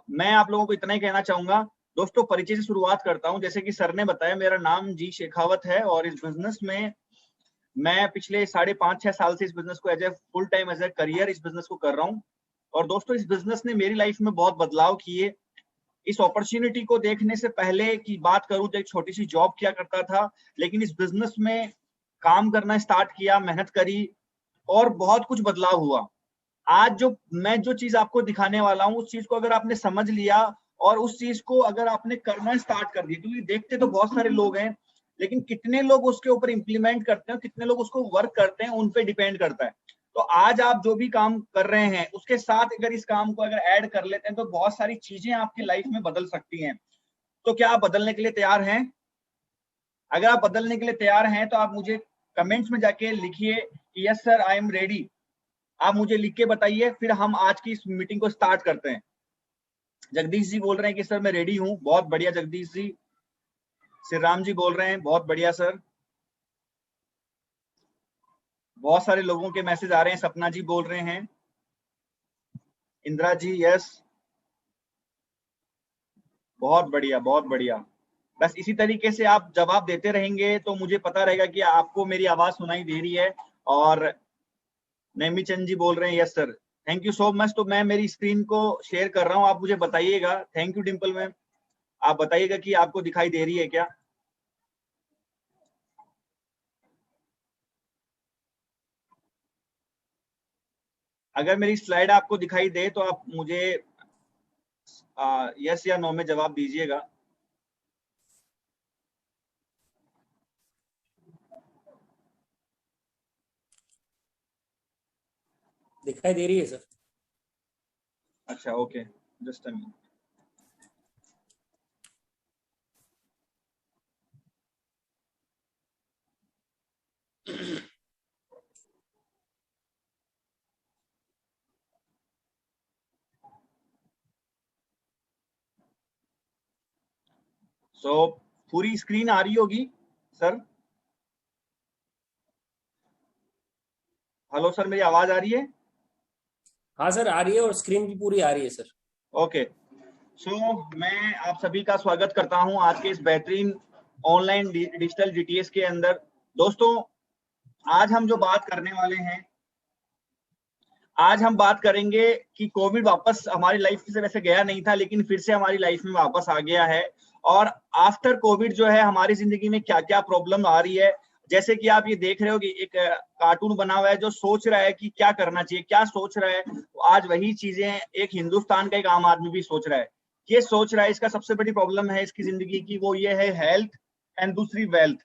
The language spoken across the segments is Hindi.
मैं आप लोगों को इतना ही कहना चाहूंगा दोस्तों, परिचय से शुरुआत करता हूं। जैसे कि सर ने बताया, मेरा नाम जी शेखावत है और इस बिजनेस में मैं पिछले 5.5-6 साल से इस बिजनेस को as a full time as a career इस बिजनेस को कर रहा हूं। और दोस्तों, इस बिजनेस ने मेरी लाइफ में बहुत बदलाव किए। इस अपॉर्चुनिटी को देखने से पहले की बात करूं तो एक छोटी सी जॉब किया करता था, लेकिन इस बिजनेस में काम करना स्टार्ट किया, मेहनत करी और बहुत कुछ बदलाव हुआ। आज जो चीज आपको दिखाने वाला हूँ, उस चीज को अगर आपने समझ लिया और उस चीज को अगर आपने करना स्टार्ट कर दिया, क्योंकि देखते तो बहुत सारे लोग हैं, लेकिन कितने लोग उसके ऊपर इंप्लीमेंट करते हैं, कितने लोग उसको वर्क करते हैं, उन पे डिपेंड करता है। तो आज आप जो भी काम कर रहे हैं, उसके साथ अगर इस काम को अगर ऐड कर लेते हैं तो बहुत सारी चीजें आपकी लाइफ में बदल सकती हैं। तो क्या आप बदलने के लिए तैयार हैं? अगर आप बदलने के लिए तैयार हैं तो आप मुझे कमेंट्स में जाके लिखिए कि yes sir, I am ready. आप मुझे लिख के बताइए, फिर हम आज की इस मीटिंग को स्टार्ट करते हैं। जगदीश जी बोल रहे हैं कि सर मैं रेडी हूं। बहुत बढ़िया जगदीश जी। श्री राम जी बोल रहे हैं बहुत बढ़िया सर। बहुत सारे लोगों के मैसेज आ रहे हैं। सपना जी बोल रहे हैं, इंदिरा जी यस, बहुत बढ़िया बहुत बढ़िया। बस इसी तरीके से आप जवाब देते रहेंगे तो मुझे पता रहेगा कि आपको मेरी आवाज सुनाई दे रही है। और नेमी चंद जी बोल रहे हैं yes sir, thank you so much. तो मैं मेरी स्क्रीन को शेयर कर रहा हूं, आप मुझे बताइएगा। थैंक यू डिम्पल मैम, आप बताइएगा कि आपको दिखाई दे रही है क्या। अगर मेरी स्लाइड आपको दिखाई दे तो आप मुझे यस या नो में जवाब दीजिएगा। दिखाई दे रही है सर। अच्छा ओके, जस्ट अ मिनट। सो पूरी स्क्रीन आ रही होगी सर। हेलो सर, मेरी आवाज आ रही है? हाँ सर, आ रही है और स्क्रीन भी पूरी आ रही है सर। ओके। सो मैं आप सभी का स्वागत करता हूं आज के इस बेहतरीन ऑनलाइन डिजिटल जीटीएस के अंदर। दोस्तों, आज हम जो बात करने वाले हैं, आज हम बात करेंगे कि कोविड वापस हमारी लाइफ से वैसे गया नहीं था, लेकिन फिर से हमारी लाइफ में वापस आ गया है। और आफ्टर कोविड जो है हमारी जिंदगी में क्या क्या प्रॉब्लम आ रही है। जैसे कि आप ये देख रहे हो कि एक कार्टून बना हुआ है जो सोच रहा है कि क्या करना चाहिए, क्या सोच रहा है। तो आज वही चीजें एक हिंदुस्तान का एक आम आदमी भी सोच रहा है। ये सोच रहा है, इसका सबसे बड़ी प्रॉब्लम है इसकी जिंदगी की, वो ये है हेल्थ एंड दूसरी वेल्थ।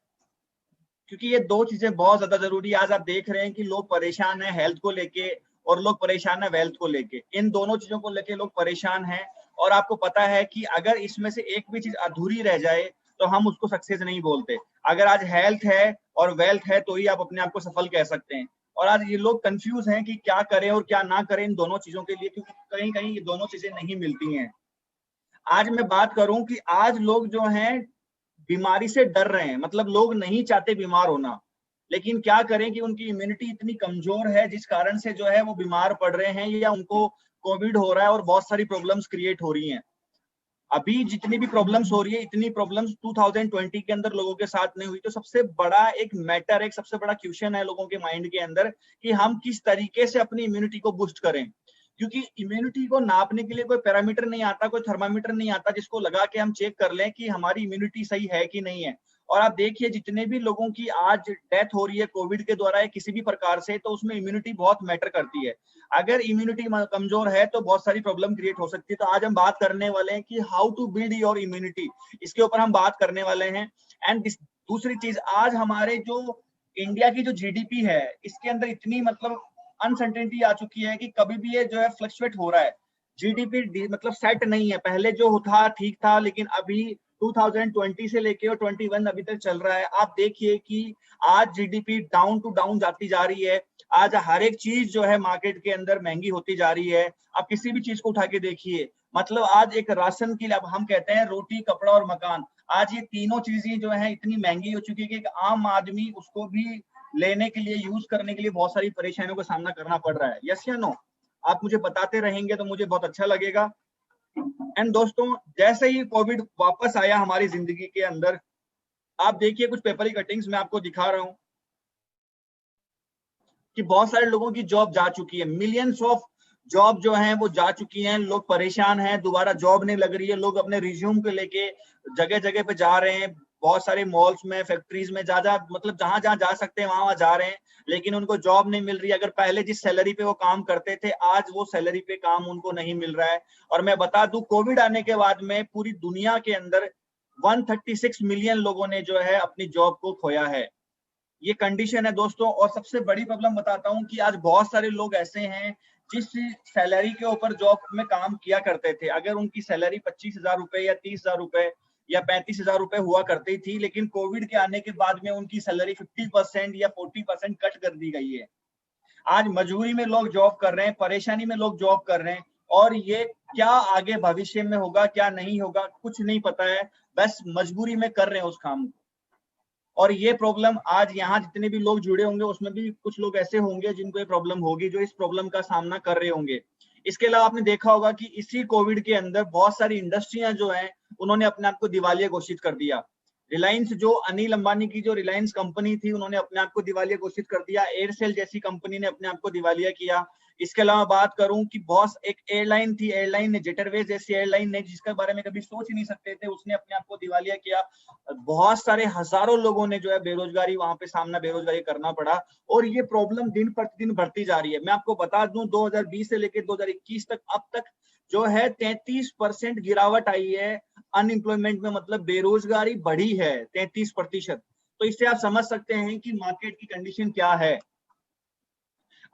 क्योंकि ये दो चीजें बहुत ज्यादा जरूरी है। आज आप देख रहे हैं कि लोग परेशान है हेल्थ को लेके और लोग परेशान है वेल्थ को लेके। इन दोनों चीजों को लेके लोग परेशान हैं। और आपको पता है कि अगर इसमें से एक भी चीज अधूरी रह जाए तो हम उसको सक्सेस नहीं बोलते। अगर आज हेल्थ है और वेल्थ है तो ही आप अपने आप को सफल कह सकते हैं। और आज ये लोग कंफ्यूज हैं कि क्या करें और क्या ना करें इन दोनों चीजों के लिए, क्योंकि कहीं कहीं ये दोनों चीजें नहीं मिलती हैं। आज मैं बात करूं कि आज लोग जो हैं बीमारी से डर रहे हैं, मतलब लोग नहीं चाहते बीमार होना, लेकिन क्या करें कि उनकी इम्यूनिटी इतनी कमजोर है जिस कारण से जो है वो बीमार पड़ रहे हैं या उनको कोविड हो रहा है और बहुत सारी प्रॉब्लम्स क्रिएट हो रही हैं। अभी जितनी भी प्रॉब्लम्स हो रही है, इतनी प्रॉब्लम्स 2020 के अंदर लोगों के साथ नहीं हुई। तो सबसे बड़ा एक मैटर, एक सबसे बड़ा क्वेश्चन है लोगों के माइंड के अंदर कि हम किस तरीके से अपनी इम्यूनिटी को बूस्ट करें। क्योंकि इम्यूनिटी को नापने के लिए कोई पैरामीटर नहीं आता, कोई थर्मामीटर नहीं आता जिसको लगा के हम चेक कर लें कि हमारी इम्यूनिटी सही है कि नहीं है। और आप देखिए जितने भी लोगों की आज डेथ हो रही है कोविड के द्वारा या किसी भी प्रकार से, तो उसमें इम्यूनिटी बहुत मैटर करती है। अगर इम्यूनिटी कमजोर है तो बहुत सारी प्रॉब्लम क्रिएट हो सकती है। तो आज हम बात करने वाले हैं कि how to build your immunity, इसके ऊपर हम बात करने वाले हैं। एंड दूसरी चीज, आज हमारे जो इंडिया की जो जीडीपी है, इसके अंदर इतनी मतलब अनसर्टेनिटी आ चुकी है कि कभी भी ये जो है फ्लक्चुएट हो रहा है। जीडीपी मतलब सेट नहीं है। पहले जो था ठीक था, लेकिन अभी 2020 से लेके और 21 अभी तक चल रहा है। आप देखिए कि आज जीडीपी डाउन टू डाउन जाती जा रही है। आज हर एक चीज जो है मार्केट के अंदर महंगी होती जा रही है। आप किसी भी चीज को उठा के देखिए, मतलब आज एक राशन की, अब हम कहते हैं रोटी कपड़ा और मकान, आज ये तीनों चीजें जो है इतनी महंगी हो चुकी है कि एक आम आदमी उसको भी लेने के लिए, यूज करने के लिए बहुत सारी परेशानियों का सामना करना पड़ रहा है। यस या नो? आप मुझे बताते रहेंगे तो मुझे बहुत अच्छा लगेगा। एंड दोस्तों, जैसे ही कोविड वापस आया हमारी जिंदगी के अंदर, आप देखिए कुछ पेपर कटिंग्स मैं आपको दिखा रहा हूं कि बहुत सारे लोगों की जॉब जा चुकी है। मिलियंस ऑफ जॉब जो हैं वो जा चुकी हैं। लोग परेशान हैं, दोबारा जॉब नहीं लग रही है। लोग अपने रिज्यूम को लेके जगह जगह पे जा रहे हैं, बहुत सारे मॉल्स में, फैक्ट्रीज में, मतलब जहां जहां जा सकते हैं वहां जा रहे हैं, लेकिन उनको जॉब नहीं मिल रही। अगर पहले जिस सैलरी पे वो काम करते थे, आज वो सैलरी पे काम उनको नहीं मिल रहा है। और मैं बता दूं, कोविड आने के बाद में पूरी दुनिया के अंदर 136 मिलियन लोगों ने जो है अपनी जॉब को खोया है। ये कंडीशन है दोस्तों। और सबसे बड़ी प्रॉब्लम बताता हूं कि आज बहुत सारे लोग ऐसे हैं जिस सैलरी के ऊपर जॉब में काम किया करते थे। अगर उनकी सैलरी 25,000 रुपए या 30,000 रुपए या 35,000 रुपए हुआ करती थी, लेकिन कोविड के आने के बाद में उनकी सैलरी 50% या 40% कट कर दी गई है। आज मजबूरी में लोग जॉब कर रहे हैं, परेशानी में लोग जॉब कर रहे हैं, और ये क्या आगे भविष्य में होगा क्या नहीं होगा कुछ नहीं पता है, बस मजबूरी में कर रहे हैं उस काम को। और ये प्रॉब्लम आज यहाँ जितने भी लोग जुड़े होंगे उसमें भी कुछ लोग ऐसे होंगे जिनको ये प्रॉब्लम होगी, जो इस प्रॉब्लम का सामना कर रहे होंगे। इसके अलावा आपने देखा होगा कि इसी कोविड के अंदर बहुत सारी इंडस्ट्रियां जो हैं उन्होंने अपने आप को दिवालिया घोषित कर दिया। रिलायंस, जो अनिल अंबानी की जो रिलायंस कंपनी थी, उन्होंने अपने आप को दिवालिया घोषित कर दिया। एयरसेल जैसी कंपनी ने अपने आप को दिवालिया किया। इसके अलावा बात करूं कि बहुत एक एयरलाइन थी, एयरलाइन ने, जेटरवेज जैसी एयरलाइन ने, जिसके बारे में कभी सोच ही नहीं सकते थे, उसने अपने आप को दिवालिया किया। बहुत सारे हजारों लोगों ने जो है बेरोजगारी, वहां पे सामना बेरोजगारी करना पड़ा। और ये प्रॉब्लम दिन प्रतिदिन बढ़ती जा रही है। मैं आपको बता दूं, 2020 से लेकर 2021 तक अब तक जो है 33% गिरावट आई है अनएम्प्लॉयमेंट में, मतलब बेरोजगारी बढ़ी है 33%। तो इससे आप समझ सकते हैं कि मार्केट की कंडीशन क्या है।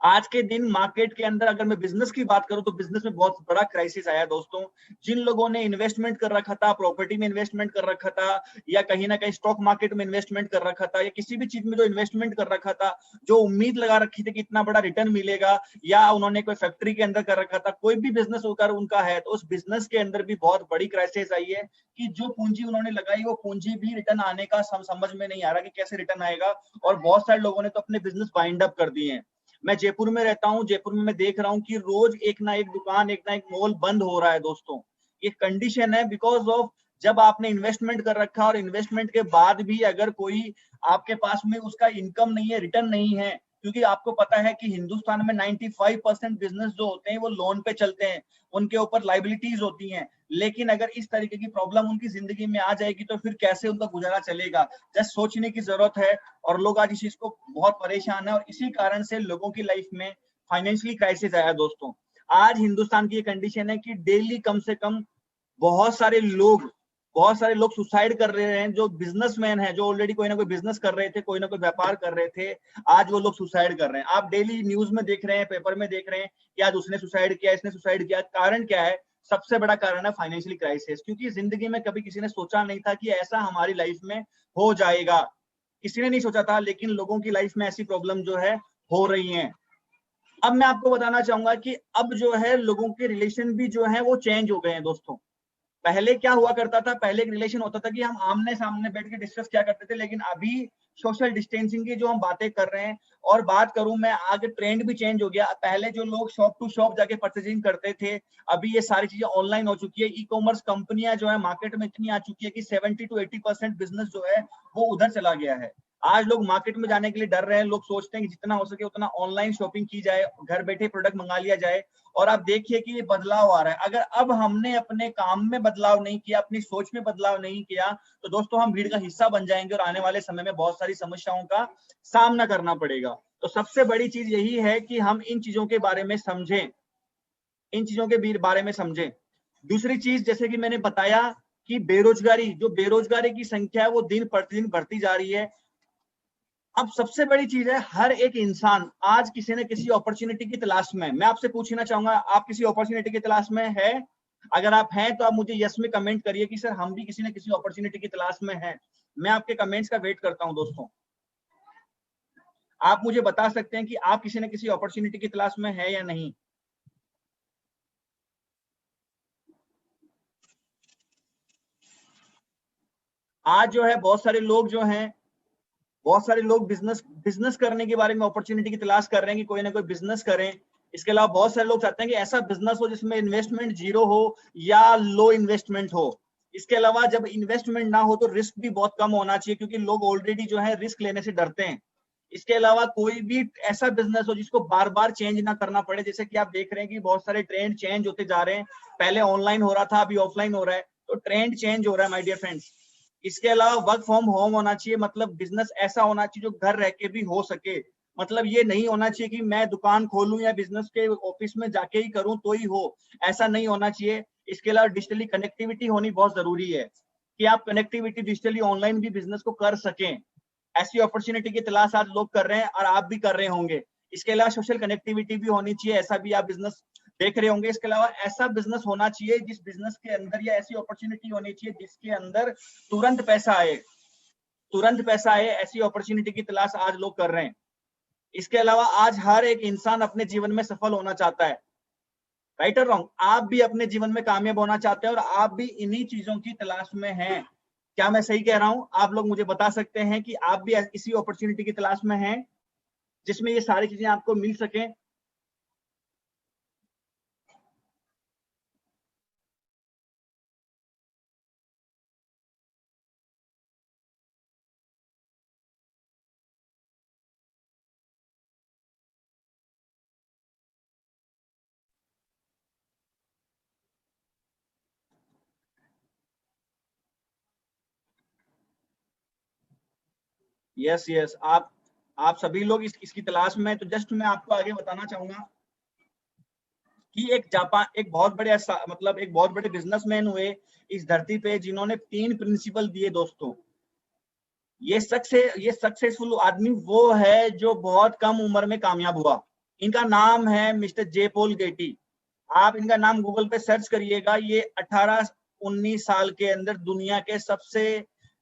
आज के दिन मार्केट के अंदर अगर मैं बिजनेस की बात करूं तो बिजनेस में बहुत बड़ा क्राइसिस आया दोस्तों। जिन लोगों ने इन्वेस्टमेंट कर रखा था, प्रॉपर्टी में इन्वेस्टमेंट कर रखा था, या कहीं ना कहीं स्टॉक मार्केट में इन्वेस्टमेंट कर रखा था, या किसी भी चीज में जो इन्वेस्टमेंट कर रखा था, जो उम्मीद लगा रखी थी कि इतना बड़ा रिटर्न मिलेगा, या उन्होंने कोई फैक्ट्री के अंदर कर रखा था, कोई भी बिजनेस होकर उनका है, तो उस बिजनेस के अंदर भी बहुत बड़ी क्राइसिस आई है कि जो पूंजी उन्होंने लगाई वो पूंजी भी रिटर्न आने का समझ में नहीं आ रहा कि कैसे रिटर्न आएगा। और बहुत सारे लोगों ने तो अपने बिजनेस वाइंड अप कर दिए हैं। मैं जयपुर में रहता हूं, जयपुर में मैं देख रहा हूं कि रोज एक ना एक दुकान, एक ना एक मॉल बंद हो रहा है दोस्तों। ये कंडीशन है बिकॉज ऑफ जब आपने इन्वेस्टमेंट कर रखा और इन्वेस्टमेंट के बाद भी अगर कोई आपके पास में उसका इनकम नहीं है, रिटर्न नहीं है, क्योंकि आपको पता है कि हिंदुस्तान में 95% बिजनेस जो होते हैं वो लोन पे चलते हैं, उनके ऊपर लाइबिलिटीज होती हैं। लेकिन अगर इस तरीके की प्रॉब्लम उनकी जिंदगी में आ जाएगी तो फिर कैसे उनका गुजारा चलेगा, जस्ट सोचने की जरूरत है। और लोग आज इस चीज को बहुत परेशान है, और इसी कारण से लोगों की लाइफ में फाइनेंशियली क्राइसिस आया दोस्तों। आज हिंदुस्तान की ये कंडीशन है कि डेली कम से कम बहुत सारे लोग सुसाइड कर रहे हैं। जो बिजनेसमैन हैं, जो ऑलरेडी कोई ना कोई बिजनेस कर रहे थे, कोई ना कोई व्यापार कर रहे थे, आज वो लोग सुसाइड कर रहे हैं। आप डेली न्यूज में देख रहे हैं, पेपर में देख रहे हैं कि आज उसने सुसाइड किया, इसने सुसाइड किया। कारण क्या है? सबसे बड़ा कारण है फाइनेंशियल क्राइसिस। क्योंकि जिंदगी में कभी किसी ने सोचा नहीं था कि ऐसा हमारी लाइफ में हो जाएगा, किसी ने नहीं सोचा था, लेकिन लोगों की लाइफ में ऐसी प्रॉब्लम जो है हो रही है। अब मैं आपको बताना चाहूंगा कि अब जो है लोगों के रिलेशन भी जो है वो चेंज हो गए हैं दोस्तों। पहले क्या हुआ करता था, पहले एक रिलेशन होता था कि हम आमने सामने बैठ के डिस्कस क्या करते थे, लेकिन अभी सोशल डिस्टेंसिंग की जो हम बातें कर रहे हैं, और बात करूं मैं, आगे ट्रेंड भी चेंज हो गया। पहले जो लोग शॉप टू शॉप जाके परचेजिंग करते थे, अभी ये सारी चीजें ऑनलाइन हो चुकी है। ई कॉमर्स कंपनियां जो है मार्केट में इतनी आ चुकी है कि 70 to 80% बिजनेस जो है वो उधर चला गया है। आज लोग मार्केट में जाने के लिए डर रहे हैं। लोग सोचते हैं कि जितना हो सके उतना ऑनलाइन शॉपिंग की जाए, घर बैठे प्रोडक्ट मंगा लिया जाए। और आप देखिए कि ये बदलाव आ रहा है। अगर अब हमने अपने काम में बदलाव नहीं किया, अपनी सोच में बदलाव नहीं किया, तो दोस्तों हम भीड़ का हिस्सा बन जाएंगे और आने वाले समय में बहुत सारी समस्याओं का सामना करना पड़ेगा। तो सबसे बड़ी चीज यही है कि हम इन चीजों के बारे में समझें, इन चीजों के बारे में समझें। दूसरी चीज, जैसे कि मैंने बताया कि बेरोजगारी, जो बेरोजगारी की संख्या है वो दिन प्रतिदिन बढ़ती जा रही है। अब सबसे बड़ी चीज है, हर एक इंसान आज किसी न किसी अपॉर्चुनिटी की तलाश में। मैं आपसे पूछना चाहूंगा, आप किसी अपॉर्चुनिटी की तलाश में है? अगर आप हैं तो आप मुझे यस में कमेंट करिए कि सर हम भी किसी न किसी अपॉर्चुनिटी की तलाश में हैं। मैं आपके कमेंट्स का वेट करता हूं दोस्तों। आप मुझे बता सकते हैं कि आप किसी न किसी अपॉर्चुनिटी की तलाश में है या नहीं। आज जो है बहुत सारे लोग जो हैं, बहुत सारे लोग बिजनेस करने के बारे में अपॉर्चुनिटी की तलाश कर रहे हैं कि कोई ना कोई बिजनेस करें। इसके अलावा बहुत सारे लोग चाहते हैं कि ऐसा बिजनेस हो जिसमें इन्वेस्टमेंट जीरो हो या लो इन्वेस्टमेंट हो। इसके अलावा जब इन्वेस्टमेंट ना हो तो रिस्क भी बहुत कम होना चाहिए, क्योंकि लोग ऑलरेडी जो है रिस्क लेने से डरते हैं। इसके अलावा कोई भी ऐसा बिजनेस हो जिसको बार बार चेंज ना करना पड़े, जैसे कि आप देख रहे हैं कि बहुत सारे ट्रेंड चेंज होते जा रहे हैं, पहले ऑनलाइन हो रहा था, अभी ऑफलाइन हो रहा है, तो ट्रेंड चेंज हो रहा है माय डियर फ्रेंड्स। इसके अलावा वर्क फ्रॉम होम होना चाहिए, मतलब बिजनेस ऐसा होना चाहिए जो घर रह के भी हो सके। मतलब ये नहीं होना चाहिए कि मैं दुकान खोलूं या बिजनेस के ऑफिस में जाके ही करूं तो ही हो, ऐसा नहीं होना चाहिए। इसके अलावा डिजिटली कनेक्टिविटी होनी बहुत जरूरी है, कि आप कनेक्टिविटी डिजिटली ऑनलाइन भी बिजनेस को कर सकें। ऐसी अपॉर्चुनिटी की तलाश आज लोग कर रहे हैं और आप भी कर रहे होंगे। इसके अलावा सोशल कनेक्टिविटी भी होनी चाहिए, ऐसा भी आप बिजनेस देख रहे होंगे। इसके अलावा ऐसा बिजनेस होना चाहिए जिस बिजनेस के अंदर, या ऐसी अपॉर्चुनिटी होनी चाहिए जिसके अंदर तुरंत पैसा आए, तुरंत पैसा आए, ऐसी अपॉर्चुनिटी की तलाश आज लोग कर रहे हैं। इसके अलावा आज हर एक इंसान अपने जीवन में सफल होना चाहता है, राइट और रॉन्ग? आप भी अपने जीवन में कामयाब होना चाहते हैं और आप भी इन्हीं चीजों की तलाश में हैं। क्या मैं सही कह रहा हूं? आप लोग मुझे बता सकते हैं कि आप भी इसी अपॉर्चुनिटी की तलाश में हैं जिसमें ये सारी चीजें आपको मिल सके। यस यस, आप सभी लोग इसकी तलाश में। तो जस्ट मैं आपको आगे बताना चाहूंगा कि एक बहुत बड़े मतलब एक बहुत बड़े बिजनेसमैन हुए इस धरती पे, जिन्होंने 3 प्रिंसिपल दिए दोस्तों। ये सक्सेसफुल आदमी वो है जो बहुत कम उम्र में कामयाब हुआ। इनका नाम है मिस्टर जे पॉल गेटी। आप इनका नाम गूगल पे सर्च करिएगा। ये 18-19 साल के अंदर दुनिया के सबसे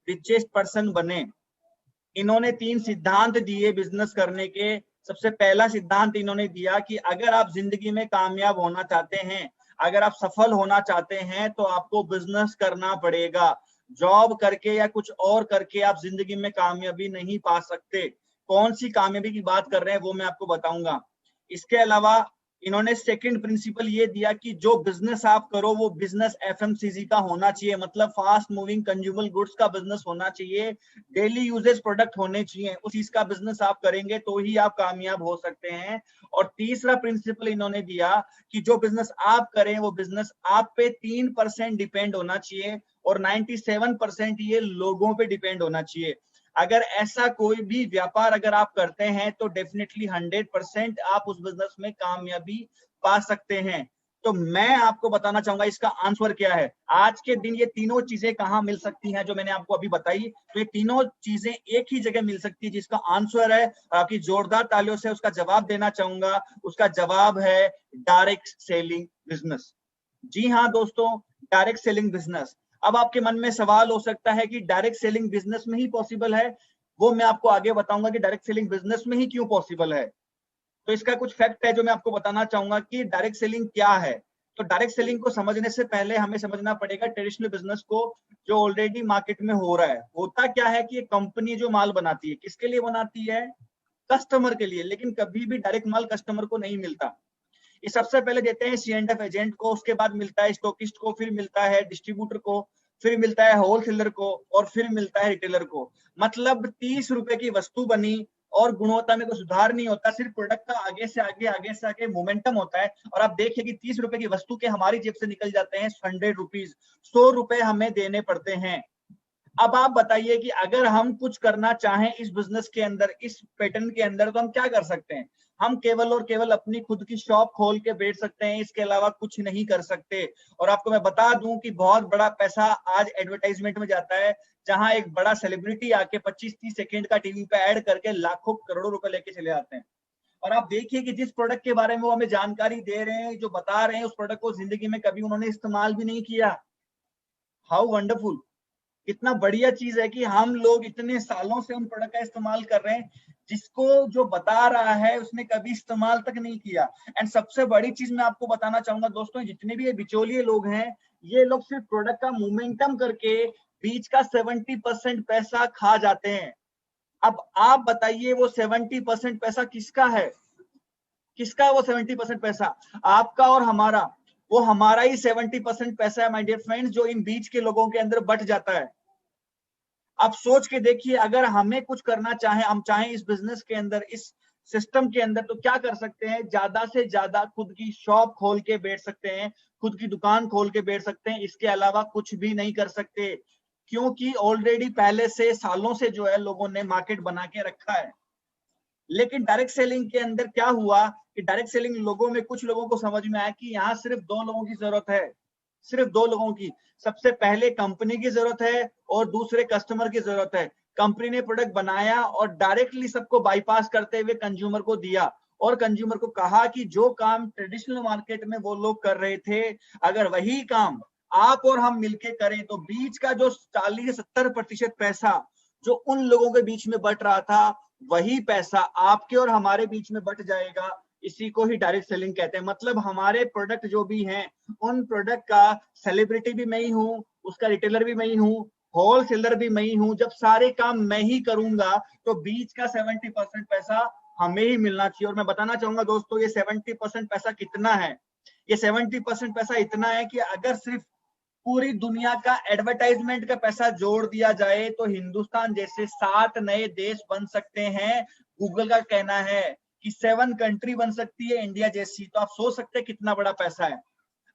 रिचेस्ट पर्सन बने। इन्होंने 3 सिद्धांत दिए बिजनेस करने के। सबसे पहला सिद्धांत इन्होंने दिया कि अगर आप जिंदगी में कामयाब होना चाहते हैं, अगर आप सफल होना चाहते हैं, तो आपको बिजनेस करना पड़ेगा। जॉब करके या कुछ और करके आप जिंदगी में कामयाबी नहीं पा सकते। कौन सी कामयाबी की बात कर रहे हैं वो मैं आपको बताऊंगा। इसके अलावा इन्होंने सेकंड प्रिंसिपल ये दिया कि जो बिजनेस आप करो वो बिजनेस एफएमसीजी का होना चाहिए, मतलब फास्ट मूविंग कंज्यूमर गुड्स का बिजनेस होना चाहिए, डेली यूजेज प्रोडक्ट होने चाहिए। उस चीज का बिजनेस आप करेंगे तो ही आप कामयाब हो सकते हैं। और तीसरा प्रिंसिपल इन्होंने दिया कि जो बिजनेस आप करें वो बिजनेस आप पे 3% डिपेंड होना चाहिए और 97% ये लोगों पे डिपेंड होना चाहिए। अगर ऐसा कोई भी व्यापार अगर आप करते हैं तो डेफिनेटली 100% आप उस बिजनेस में कामयाबी पा सकते हैं। तो मैं आपको बताना चाहूंगा इसका आंसर क्या है। आज के दिन ये तीनों चीजें कहां मिल सकती हैं जो मैंने आपको अभी बताई, तो ये तीनों चीजें एक ही जगह मिल सकती है, जिसका आंसर है, आपकी जोरदार तालियों से उसका जवाब देना चाहूंगा। उसका जवाब है डायरेक्ट सेलिंग बिजनेस। जी हाँ दोस्तों, डायरेक्ट सेलिंग बिजनेस। अब आपके मन में सवाल हो सकता है कि डायरेक्ट सेलिंग बिजनेस में ही पॉसिबल है। वो मैं आपको आगे बताऊंगा कि डायरेक्ट सेलिंग बिजनेस में ही क्यों पॉसिबल है। तो इसका कुछ फैक्ट है जो मैं आपको बताना चाहूंगा कि डायरेक्ट सेलिंग क्या है। तो डायरेक्ट सेलिंग को समझने से पहले हमें समझना पड़ेगा ट्रेडिशनल बिजनेस को, जो ऑलरेडी मार्केट में हो रहा है। होता क्या है कि एक कंपनी जो माल बनाती है, किसके लिए बनाती है? कस्टमर के लिए। लेकिन कभी भी डायरेक्ट माल कस्टमर को नहीं मिलता। ये सबसे पहले देते हैं C&F एजेंट को, उसके बाद मिलता है स्टॉकिस्ट को, फिर मिलता है डिस्ट्रीब्यूटर को, फिर मिलता है होलसेलर को, और फिर मिलता है रिटेलर को। मतलब 30 रुपए की वस्तु बनी और गुणवत्ता में कोई सुधार नहीं होता, सिर्फ प्रोडक्ट का आगे से आगे मोमेंटम होता है। और आप देखिए कि 30 रुपए की वस्तु के हमारी जेब से निकल जाते हैं 100 रुपीज, 100 रुपए हमें देने पड़ते हैं। अब आप बताइए कि अगर हम कुछ करना चाहें इस बिजनेस के अंदर, इस पैटर्न के अंदर, तो हम क्या कर सकते हैं? हम केवल और केवल अपनी खुद की शॉप खोल के बैठ सकते हैं, इसके अलावा कुछ नहीं कर सकते। और आपको मैं बता दूं कि बहुत बड़ा पैसा आज एडवर्टाइजमेंट में जाता है, जहां एक बड़ा सेलिब्रिटी आके 25-30 सेकंड का टीवी पे ऐड करके लाखों करोड़ों रुपए लेके चले आते हैं। और आप देखिए कि जिस प्रोडक्ट के बारे में वो हमें जानकारी दे रहे हैं, जो बता रहे हैं, उस प्रोडक्ट को जिंदगी में कभी उन्होंने इस्तेमाल भी नहीं किया। How wonderful! कितना बढ़िया चीज है कि हम लोग इतने सालों से उन प्रोडक्ट का इस्तेमाल कर रहे हैं जिसको जो बता रहा है उसने कभी इस्तेमाल तक नहीं किया। एंड सबसे बड़ी चीज मैं आपको बताना चाहूंगा दोस्तों, जितने भी ये बिचौलिए लोग हैं, ये लोग सिर्फ प्रोडक्ट का मोमेंटम करके बीच का 70% पैसा खा जाते हैं। अब आप बताइए वो 70% पैसा किसका है? किसका वो 70% पैसा? आपका और हमारा। वो हमारा ही 70% पैसा है माय डियर फ्रेंड्स, जो इन बीच के लोगों के अंदर बट जाता है। आप सोच के देखिए, अगर हमें कुछ करना चाहे, हम चाहें इस बिजनेस के अंदर, इस सिस्टम के अंदर, तो क्या कर सकते हैं? ज्यादा से ज्यादा खुद की शॉप खोल के बैठ सकते हैं, खुद की दुकान खोल के बैठ सकते हैं, इसके अलावा कुछ भी नहीं कर सकते, क्योंकि ऑलरेडी पहले से सालों से जो है लोगों ने मार्केट बना के रखा है। लेकिन डायरेक्ट सेलिंग के अंदर क्या हुआ कि डायरेक्ट सेलिंग लोगों में, कुछ लोगों को समझ में आया कि यहाँ सिर्फ दो लोगों की जरूरत है, सिर्फ दो लोगों की। सबसे पहले कंपनी की जरूरत है और दूसरे कस्टमर की जरूरत है। कंपनी ने प्रोडक्ट बनाया और डायरेक्टली सबको बाईपास करते हुए कंज्यूमर को दिया, और कंज्यूमर को कहा कि जो काम ट्रेडिशनल मार्केट में वो लोग कर रहे थे, अगर वही काम आप और हम मिलके करें तो बीच का जो 40-70% पैसा जो उन लोगों के बीच में बट रहा था, वही पैसा आपके और हमारे बीच में बट जाएगा। इसी को ही डायरेक्ट सेलिंग कहते हैं। मतलब हमारे प्रोडक्ट जो भी हैं, उन प्रोडक्ट का सेलिब्रिटी भी मैं ही हूं, उसका रिटेलर भी मैं ही हूं, होलसेलर भी मैं ही हूं। जब सारे काम मैं ही करूंगा तो बीच का 70% पैसा हमें ही मिलना चाहिए। और मैं बताना चाहूंगा दोस्तों, ये 70% पैसा कितना है? ये 70% पैसा इतना है कि अगर सिर्फ पूरी दुनिया का एडवर्टाइजमेंट का पैसा जोड़ दिया जाए तो हिंदुस्तान जैसे 7 नए देश बन सकते हैं। गूगल का कहना है कि 7 कंट्री बन सकती है इंडिया जैसी। तो आप सोच सकते हैं कितना बड़ा पैसा है।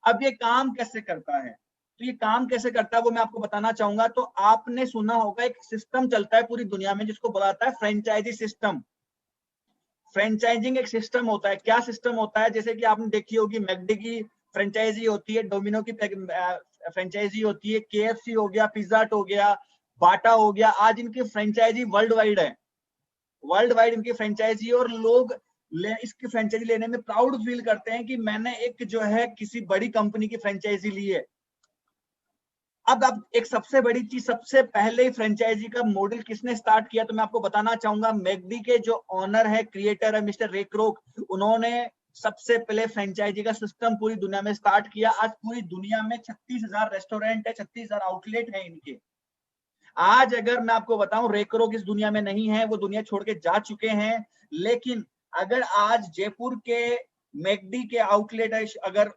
अब ये काम कैसे करता है? तो ये काम कैसे करता है वो मैं आपको बताना चाहूंगा। तो आपने सुना होगा एक सिस्टम चलता है पूरी दुनिया में जिसको बुलाता है फ्रेंचाइजी सिस्टम। फ्रेंचाइजिंग एक सिस्टम होता है। क्या सिस्टम होता है? जैसे कि आपने देखी होगी मैकडी की फ्रेंचाइजी होती है, डोमिनो की फ्रेंचाइजी होती है, केएफसी हो गया, पिज्जा हट हो गया, बाटा हो गया। आज इनकी फ्रेंचाइजी वर्ल्ड वाइड है, वर्ल्ड वाइड इनकी फ्रेंचाइजी। और लोग इसकी फ्रेंचाइजी लेने में प्राउड फील करते हैं कि मैंने एक जो है किसी बड़ी कंपनी की फ्रेंचाइजी ली है। अब एक सबसे बड़ी चीज, सबसे पहले फ्रेंचाइजी का मॉडल किसने स्टार्ट किया तो मैं आपको बताना चाहूंगा। मैकडी के जो ऑनर है, क्रिएटर है, मिस्टर रे क्रोक, उन्होंने सबसे पहले फ्रेंचाइजी का सिस्टम पूरी दुनिया में स्टार्ट किया। आज पूरी दुनिया में 36,000 रेस्टोरेंट है, 36,000 आउटलेट है इनके। आज अगर मैं आपको बताऊं, रे क्रोक इस दुनिया में नहीं है, वो दुनिया छोड़ के जा चुके हैं। लेकिन अगर आज जयपुर के मैकडी के आउटलेट है, अगर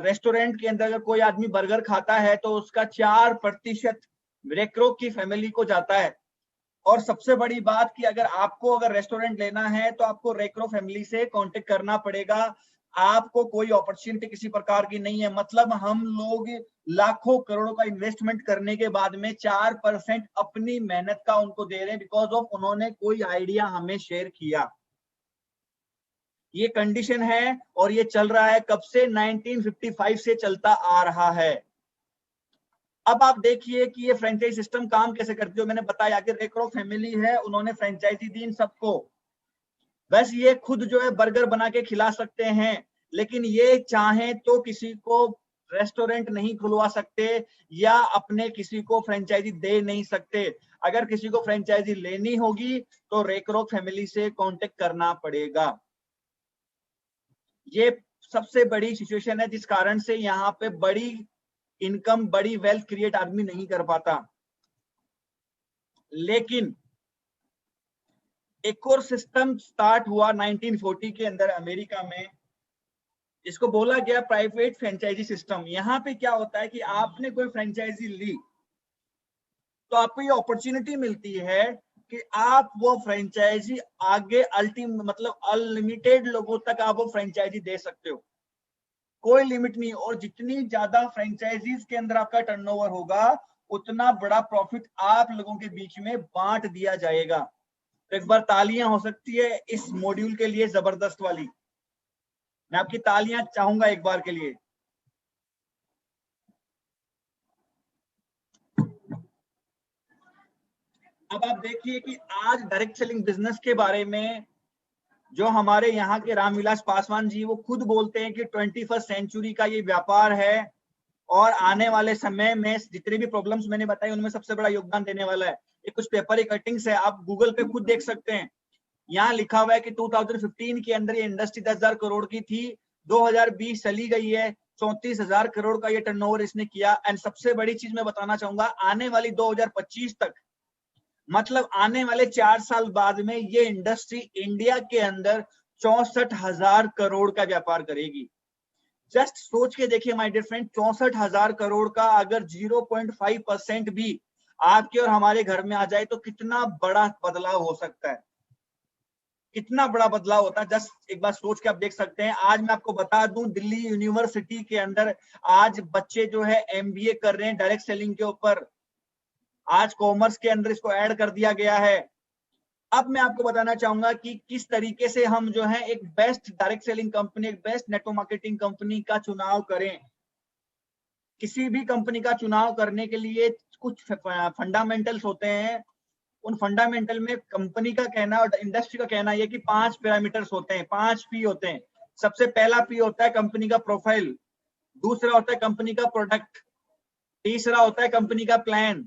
रेस्टोरेंट के अंदर अगर कोई आदमी बर्गर खाता है तो उसका 4% रे क्रोक की फैमिली को जाता है। और सबसे बड़ी बात कि अगर रेस्टोरेंट लेना है तो आपको रे क्रोक फैमिली से कांटेक्ट करना पड़ेगा। आपको कोई अपॉर्चुनिटी किसी प्रकार की नहीं है। मतलब हम लोग लाखों करोड़ों का इन्वेस्टमेंट करने के बाद में 4% अपनी मेहनत का उनको दे रहे हैं, बिकॉज ऑफ उन्होंने कोई आइडिया हमें शेयर किया। ये कंडीशन है और ये चल रहा है कब से? 1955 से चलता आ रहा है। अब आप देखिए कि ये फ्रेंचाइजी सिस्टम काम कैसे करती है। मैंने बताया कि रे क्रोक फैमिली है, उन्होंने फ्रेंचाइजी दी इन सबको। बस ये खुद जो है बर्गर बना के खिला सकते हैं, लेकिन ये चाहें तो किसी को रेस्टोरेंट नहीं खुलवा सकते या अपने किसी को फ्रेंचाइजी दे नहीं सकते। अगर किसी को फ्रेंचाइजी लेनी होगी तो रे क्रोक फैमिली से कांटेक्ट करना पड़ेगा। ये सबसे बड़ी सिचुएशन है जिस कारण से यहाँ पे बड़ी इनकम, बड़ी वेल्थ क्रिएट आदमी नहीं कर पाता। लेकिन एक और सिस्टम स्टार्ट हुआ 1940 के अंदर अमेरिका में, इसको बोला गया प्राइवेट फ्रेंचाइजी सिस्टम। यहाँ पे क्या होता है कि आपने कोई फ्रेंचाइजी ली तो आपको ये अपॉर्चुनिटी मिलती है कि आप वो फ्रेंचाइजी आगे मतलब अनलिमिटेड लोगों तक आप वो फ्रेंचाइजी दे सकते हो, कोई लिमिट नहीं। और जितनी ज्यादा फ्रेंचाइजीज के अंदर आपका टर्नओवर होगा, उतना बड़ा प्रॉफिट आप लोगों के बीच में बांट दिया जाएगा। तो एक बार तालियां हो सकती है इस मॉड्यूल के लिए, जबरदस्त वाली। मैं आपकी तालियां चाहूंगा एक बार के लिए। अब आप देखिए कि आज डायरेक्ट सेलिंग बिजनेस के बारे में जो हमारे यहाँ के रामविलास पासवान जी, वो खुद बोलते हैं कि 21st सेंचुरी का ये व्यापार है और आने वाले समय में जितने भी प्रॉब्लम्स मैंने बताई उनमें सबसे बड़ा योगदान देने वाला है। ये कुछ पेपर कटिंग्स है, आप गूगल पे खुद देख सकते हैं। यहाँ लिखा हुआ है कि 2015 के अंदर ये इंडस्ट्री 10,000 करोड़ की थी, 2020 चली गई है 34,000 करोड़ का ये टर्नओवर इसने किया। एंड सबसे बड़ी चीज मैं बताना चाहूंगा, आने वाली 2025 तक, मतलब आने वाले 4 साल बाद में, ये इंडस्ट्री इंडिया के अंदर 64,000 करोड़ का व्यापार करेगी। जस्ट सोच के देखिए माय डियर फ्रेंड, 64,000 करोड़ का अगर 0.5% भी आपके और हमारे घर में आ जाए तो कितना बड़ा बदलाव हो सकता है, कितना बड़ा बदलाव होता है। जस्ट एक बार सोच के आप देख सकते हैं। आज मैं आपको बता दूं, दिल्ली यूनिवर्सिटी के अंदर आज बच्चे जो है एमबीए कर रहे हैं डायरेक्ट सेलिंग के ऊपर। आज कॉमर्स के अंदर इसको ऐड कर दिया गया है। अब मैं आपको बताना चाहूंगा कि किस तरीके से हम जो है एक बेस्ट डायरेक्ट सेलिंग कंपनी, एक बेस्ट नेटवर्क मार्केटिंग कंपनी का चुनाव करें। किसी भी कंपनी का चुनाव करने के लिए कुछ फंडामेंटल्स होते हैं। उन फंडामेंटल में कंपनी का कहना और इंडस्ट्री का कहना यह कि 5 पैरामीटर्स होते हैं, 5 पी होते हैं। सबसे पहला पी होता है कंपनी का प्रोफाइल, दूसरा होता है कंपनी का प्रोडक्ट, तीसरा होता है कंपनी का प्लान,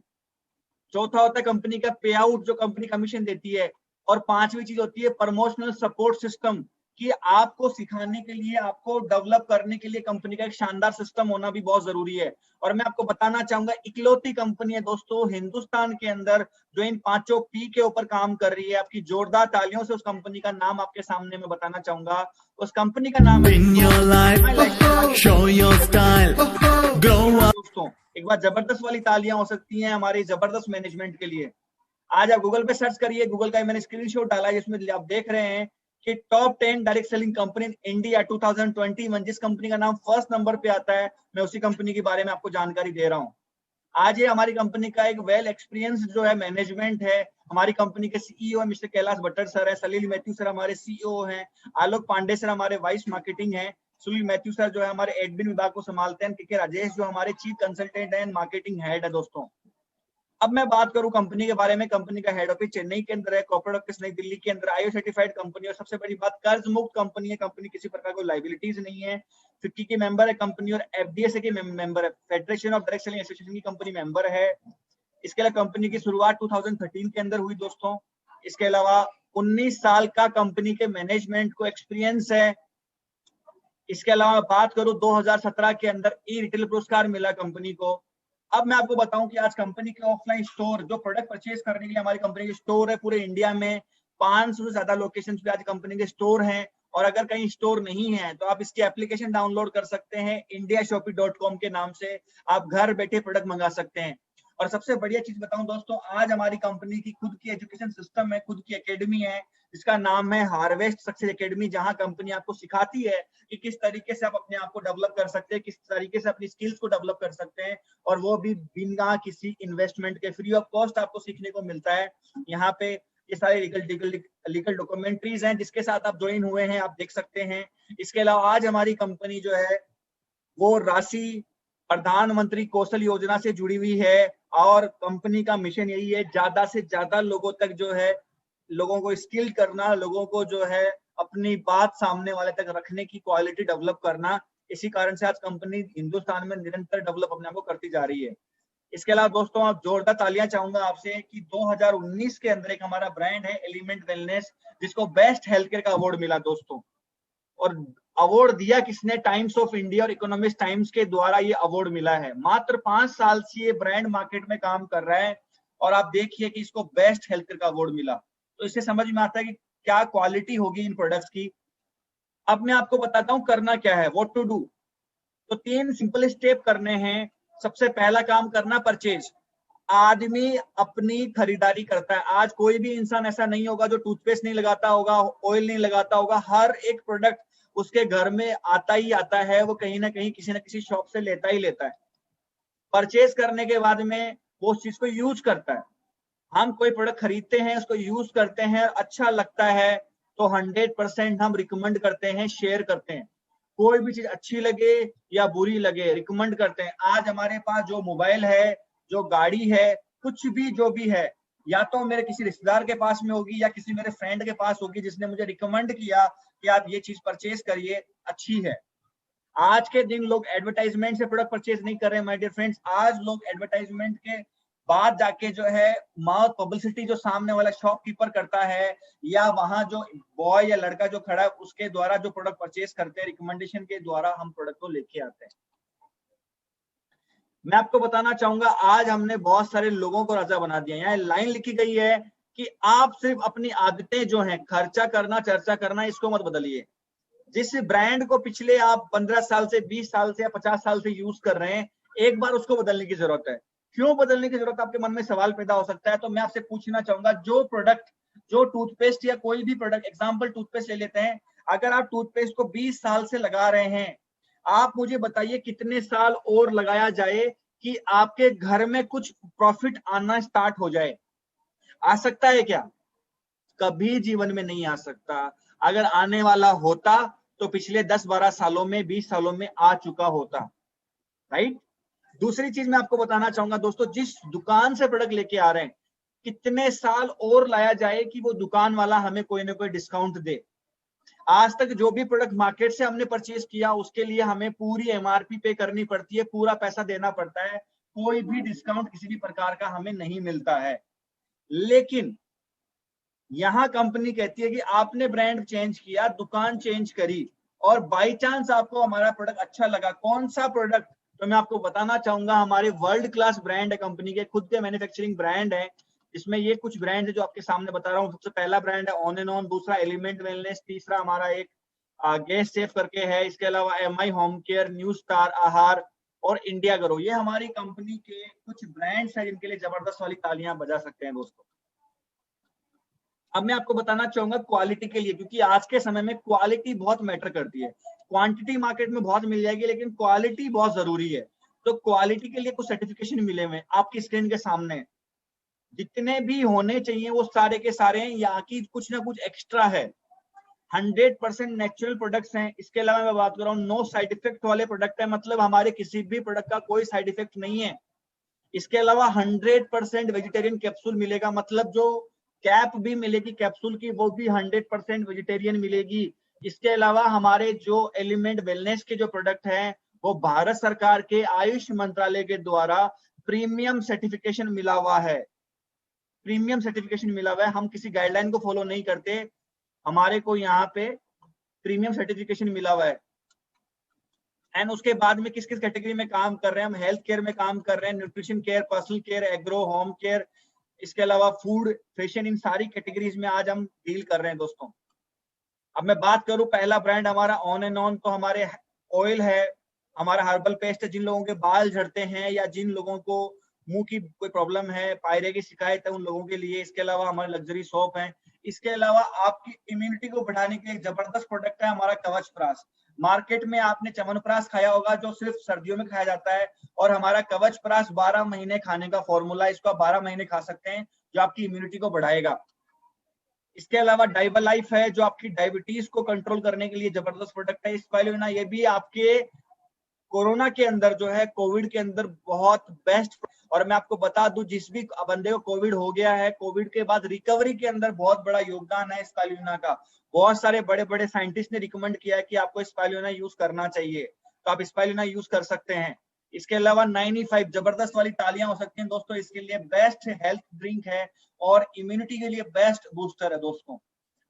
चौथा होता है कंपनी का पे आउट जो कंपनी कमीशन देती है, और पांचवी चीज होती है प्रमोशनल सपोर्ट सिस्टम, कि आपको सिखाने के लिए, आपको डेवलप करने के लिए कंपनी का एक शानदार सिस्टम होना भी बहुत जरूरी है। और मैं आपको बताना चाहूंगा इकलौती कंपनी है दोस्तों हिंदुस्तान के अंदर जो इन पांचों पी के ऊपर काम कर रही है। आपकी जोरदार तालियों से उस कंपनी का नाम आपके सामने मैं बताना चाहूंगा। उस कंपनी का नाम है दोस्तों, एक बार जबरदस्त वाली तालियां हो सकती हैं हमारी जबरदस्त मैनेजमेंट के लिए। आज आप गूगल पे सर्च करिए, गूगल का मैंने स्क्रीनशॉट डाला है जिसमें आप देख रहे हैं कि top 10 direct selling company India 2021, जिस कंपनी का नाम फर्स्ट नंबर पे आता है, मैं उसी कंपनी के बारे में आपको जानकारी दे रहा हूं। आज ये हमारी कंपनी का एक वेल एक्सपीरियंस जो है मैनेजमेंट है। हमारी कंपनी के सीईओ है मिस्टर कैलाश भट्टर सर है, सलील मैथ्यू सर हमारे सीईओ हैं, आलोक पांडे सर हमारे वाइस मार्केटिंग है, सुनील मैथ्यू सर जो है हमारे एडमिन विभाग को संभालते हैं, के राजेश जो हमारे चीफ कंसल्टेंट है, मार्केटिंग हेड है दोस्तों। अब मैं बात करूं कंपनी के बारे में, कंपनी का हेड ऑफिस चेन्नई के अंदर है, कॉर्पोरेट ऑफिस नई दिल्ली के अंदर, आईओ सर्टिफाइड कंपनी, और सबसे बड़ी बात कर्ज मुक्त कंपनी है। कंपनी किसी प्रकार की लायबिलिटीज नहीं है, फिक्की की मेंबर है कंपनी, और एफडीएसए की मेंबर है, federation of direct selling association की कंपनी मेंबर है। इसके अलावा कंपनी की शुरुआत 2013 के अंदर हुई दोस्तों। इसके अलावा 19 साल का कंपनी के मैनेजमेंट को एक्सपीरियंस है। इसके अलावा बात करूं 2017 के अंदर ई रिटेल पुरस्कार मिला कंपनी को। अब मैं आपको बताऊं कि आज कंपनी के ऑफलाइन स्टोर जो प्रोडक्ट परचेज करने के लिए हमारी कंपनी के स्टोर है पूरे इंडिया में 500 से ज्यादा लोकेशन पे आज कंपनी के स्टोर हैं। और अगर कहीं स्टोर नहीं है तो आप इसकी एप्लीकेशन डाउनलोड कर सकते हैं, indiashopee.com के नाम से आप घर बैठे प्रोडक्ट मंगा सकते हैं। और सबसे बढ़िया चीज बताऊं दोस्तों, आज हमारी कंपनी की खुद की एजुकेशन सिस्टम है, खुद की एकेडमी है जिसका नाम है हार्वेस्ट सक्सेस एकेडमी, जहां कंपनी आपको सिखाती है कि किस तरीके से आप अपने आप को डेवलप कर सकते हैं, किस तरीके से अपनी स्किल्स को डेवलप कर सकते हैं, और वो भी बिना किसी इन्वेस्टमेंट के, फ्री ऑफ कॉस्ट आपको सीखने को मिलता है। यहाँ पे ये सारे लीगल डॉक्यूमेंट्रीज हैं जिसके साथ आप ज्वाइन हुए हैं, आप देख सकते हैं। इसके अलावा आज हमारी कंपनी जो है वो राशि प्रधानमंत्री कौशल योजना से जुड़ी हुई है, और कंपनी का मिशन यही है ज्यादा से ज्यादा लोगों तक जो है, लोगों को स्किल करना, लोगों को जो है अपनी बात सामने वाले तक रखने की क्वालिटी डेवलप करना। इसी कारण से आज कंपनी हिंदुस्तान में निरंतर डेवलप अपने आप को करती जा रही है। इसके अलावा दोस्तों आप जोरदार तालियां चाहूंगा आपसे कि 2019 के अंदर एक हमारा ब्रांड है एलिमेंट वेलनेस, जिसको बेस्ट हेल्थ केयर का अवार्ड मिला दोस्तों। और अवार्ड दिया किसने? टाइम्स ऑफ इंडिया और इकोनॉमिक्स टाइम्स के द्वारा ये अवार्ड मिला है। मात्र 5 साल से ये ब्रांड मार्केट में काम कर रहा है और आप देखिए कि इसको बेस्ट हेल्थ केयर का अवार्ड मिला। तो इससे समझ में आता है कि क्या क्वालिटी होगी इन प्रोडक्ट्स की। अब मैं आपको बताता हूं करना क्या है, व्हाट टू डू। तो 3 सिंपल स्टेप करने हैं। सबसे पहला काम करना परचेज। आदमी अपनी खरीदारी करता है। आज कोई भी इंसान ऐसा नहीं होगा जो टूथपेस्ट नहीं लगाता होगा, ऑयल नहीं लगाता होगा। हर एक प्रोडक्ट उसके घर में आता ही आता है, वो कहीं ना कहीं किसी ना किसी शॉप से लेता ही लेता है। परचेज करने के बाद में वो उस चीज को यूज करता है। हम कोई प्रोडक्ट खरीदते हैं, उसको यूज करते हैं, अच्छा लगता है तो 100% हम रिकमेंड करते हैं, शेयर करते हैं। कोई भी चीज अच्छी लगे या बुरी लगे रिकमेंड करते हैं। आज हमारे पास जो मोबाइल है, जो गाड़ी है, कुछ भी जो भी है, या तो मेरे किसी रिश्तेदार के पास में होगी या किसी मेरे फ्रेंड के पास होगी जिसने मुझे रिकमेंड किया कि आप ये चीज परचेज करिए, अच्छी है। आज के दिन लोग एडवर्टाइजमेंट से प्रोडक्ट परचेज नहीं कर रहे हैं माय डियर फ्रेंड्स। आज लोग एडवर्टाइजमेंट के बाद जाके जो है माउथ पब्लिसिटी जो सामने वाला शॉपकीपर करता है या वहां जो बॉय या लड़का जो खड़ा है उसके द्वारा जो प्रोडक्ट परचेज करते हैं, रिकमेंडेशन के द्वारा हम प्रोडक्ट को लेके आते हैं। मैं आपको बताना चाहूंगा आज हमने बहुत सारे लोगों को राजा बना दिया। यहाँ लाइन लिखी गई है कि आप सिर्फ अपनी आदतें जो हैं, खर्चा करना, चर्चा करना, इसको मत बदलिए। जिस ब्रांड को पिछले आप 15 साल से, 20 साल से या 50 साल से यूज कर रहे हैं, एक बार उसको बदलने की जरूरत है। क्यों बदलने की जरूरत, आपके मन में सवाल पैदा हो सकता है। तो मैं आपसे पूछना चाहूंगा, जो प्रोडक्ट, जो टूथपेस्ट या कोई भी प्रोडक्ट, एग्जांपल टूथपेस्ट ले लेते हैं, अगर आप टूथपेस्ट को 20 साल से लगा रहे हैं, आप मुझे बताइए कितने साल और लगाया जाए कि आपके घर में कुछ प्रॉफिट आना स्टार्ट हो जाए। आ सकता है क्या? कभी जीवन में नहीं आ सकता। अगर आने वाला होता तो पिछले 10-12 सालों में, 20 सालों में आ चुका होता, राइट। दूसरी चीज मैं आपको बताना चाहूंगा दोस्तों, जिस दुकान से प्रोडक्ट लेके आ रहे हैं, कितने साल और लाया जाए कि वो दुकान वाला हमें कोई ना कोई डिस्काउंट दे। आज तक जो भी प्रोडक्ट मार्केट से हमने परचेज किया, उसके लिए हमें पूरी एमआरपी पे करनी पड़ती है, पूरा पैसा देना पड़ता है, कोई भी डिस्काउंट किसी भी प्रकार का हमें नहीं मिलता है। लेकिन यहां कंपनी कहती है कि आपने ब्रांड चेंज किया, दुकान चेंज करी, और बाई चांस आपको हमारा प्रोडक्ट अच्छा लगा। कौन सा प्रोडक्ट? तो मैं आपको बताना चाहूंगा, हमारे वर्ल्ड क्लास ब्रांड है, कंपनी के खुद के मैन्युफैक्चरिंग ब्रांड है। इसमें ये कुछ ब्रांड है जो आपके सामने बता रहा हूँ। सबसे पहला ब्रांड है ऑन एंड ऑन, दूसरा एलिमेंट वेलनेस, तीसरा हमारा एक गेस्ट सेफ करके है, इसके अलावा MI home care, new star आहार और इंडिया ग्रो। ये हमारी कंपनी के कुछ ब्रांड्स हैं जिनके लिए जबरदस्त वाली तालियां बजा सकते हैं दोस्तों। अब मैं आपको बताना चाहूंगा क्वालिटी के लिए, क्योंकि आज के समय में क्वालिटी बहुत मैटर करती है। क्वांटिटी मार्केट में बहुत मिल जाएगी, लेकिन क्वालिटी बहुत जरूरी है। तो क्वालिटी के लिए कुछ सर्टिफिकेशन मिले हुए आपकी स्क्रीन के सामने, जितने भी होने चाहिए वो सारे के सारे हैं। यहाँ की कुछ ना कुछ एक्स्ट्रा है। 100% नेचुरल प्रोडक्ट्स हैं। इसके अलावा मैं बात कर रहा हूँ, नो साइड इफेक्ट वाले प्रोडक्ट है, मतलब हमारे किसी भी प्रोडक्ट का कोई साइड इफेक्ट नहीं है। इसके अलावा 100% वेजिटेरियन कैप्सूल मिलेगा, मतलब जो कैप भी मिलेगी कैप्सूल की, वो भी 100% वेजिटेरियन मिलेगी। इसके अलावा हमारे जो एलिमेंट वेलनेस के जो प्रोडक्ट हैं, वो भारत सरकार के आयुष मंत्रालय के द्वारा प्रीमियम सर्टिफिकेशन मिला हुआ है। प्रीमियम सर्टिफिकेशन मिला हुआ है। हम किसी गाइडलाइन को फॉलो नहीं करते, हमारे को यहाँ पे प्रीमियम सर्टिफिकेशन मिला हुआ है। एंड उसके बाद में किस किस कैटेगरी में काम कर रहे हैं हम? हेल्थ केयर में काम कर रहे हैं, nutrition care, personal care, agro, home care, इसके अलावा फूड, फैशन, इन सारी कैटेगरीज में आज हम डील कर रहे हैं दोस्तों। अब मैं बात करूं, पहला ब्रांड हमारा ऑन एंड ऑन, तो हमारे ऑयल है, हमारा हर्बल पेस्ट है। जिन लोगों के बाल झड़ते हैं या जिन लोगों को मुंह की कोई प्रॉब्लम है, पायरे की शिकायत है, उन लोगों के लिए। इसके अलावा हमारे लग्जरी सोप है। इसके अलावा आपकी इम्यूनिटी को बढ़ाने के लिए एक जबरदस्त प्रोडक्ट है हमारा कवच प्राश। मार्केट में आपने च्यवनप्राश खाया होगा जो सिर्फ सर्दियों में खाया जाता है, और हमारा कवच प्राश 12 महीने खाने का फॉर्मूला, इसको आप 12 महीने खा सकते हैं, जो आपकी इम्यूनिटी को बढ़ाएगा। इसके अलावा डाइबलाइफ है, जो आपकी डायबिटीज को कंट्रोल करने के लिए जबरदस्त प्रोडक्ट है। स्पाइरुलिना, ये भी आपके कोरोना के अंदर जो है, कोविड के अंदर बहुत बेस्ट। और मैं आपको बता दूं, जिस भी बंदे को कोविड हो गया है, कोविड के बाद रिकवरी के अंदर बहुत बड़ा योगदान है स्पाइरुलिना का। बहुत सारे बड़े बड़े साइंटिस्ट ने रिकमेंड किया है कि आपको स्पाइरुलिना यूज करना चाहिए, तो आप स्पाइरुलिना यूज कर सकते हैं। इसके अलावा 95 जबरदस्त वाली तालियां हो सकती हैं दोस्तों, इसके लिए बेस्ट हेल्थ ड्रिंक है और इम्यूनिटी के लिए बेस्ट बूस्टर है दोस्तों।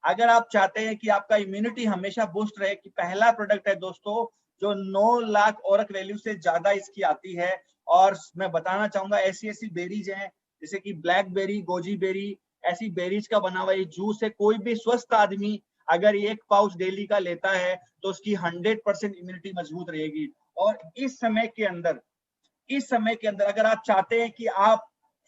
अगर आप चाहते हैं कि आपका इम्यूनिटी हमेशा बूस्ट रहे, कि पहला प्रोडक्ट है दोस्तों जो 9 लाख औरक वैल्यू से ज्यादा इसकी आती है। और मैं बताना चाहूंगा, ऐसी ऐसी बेरीज हैं जैसे कि ब्लैकबेरी, गोजी बेरी, ऐसी बेरीज का बना हुआ ये जूस है। कोई भी स्वस्थ आदमी अगर एक पाउच डेली का लेता है तो उसकी 100% इम्यूनिटी मजबूत रहेगी। और इस समय के अंदर अगर आप चाहते हैं कि आप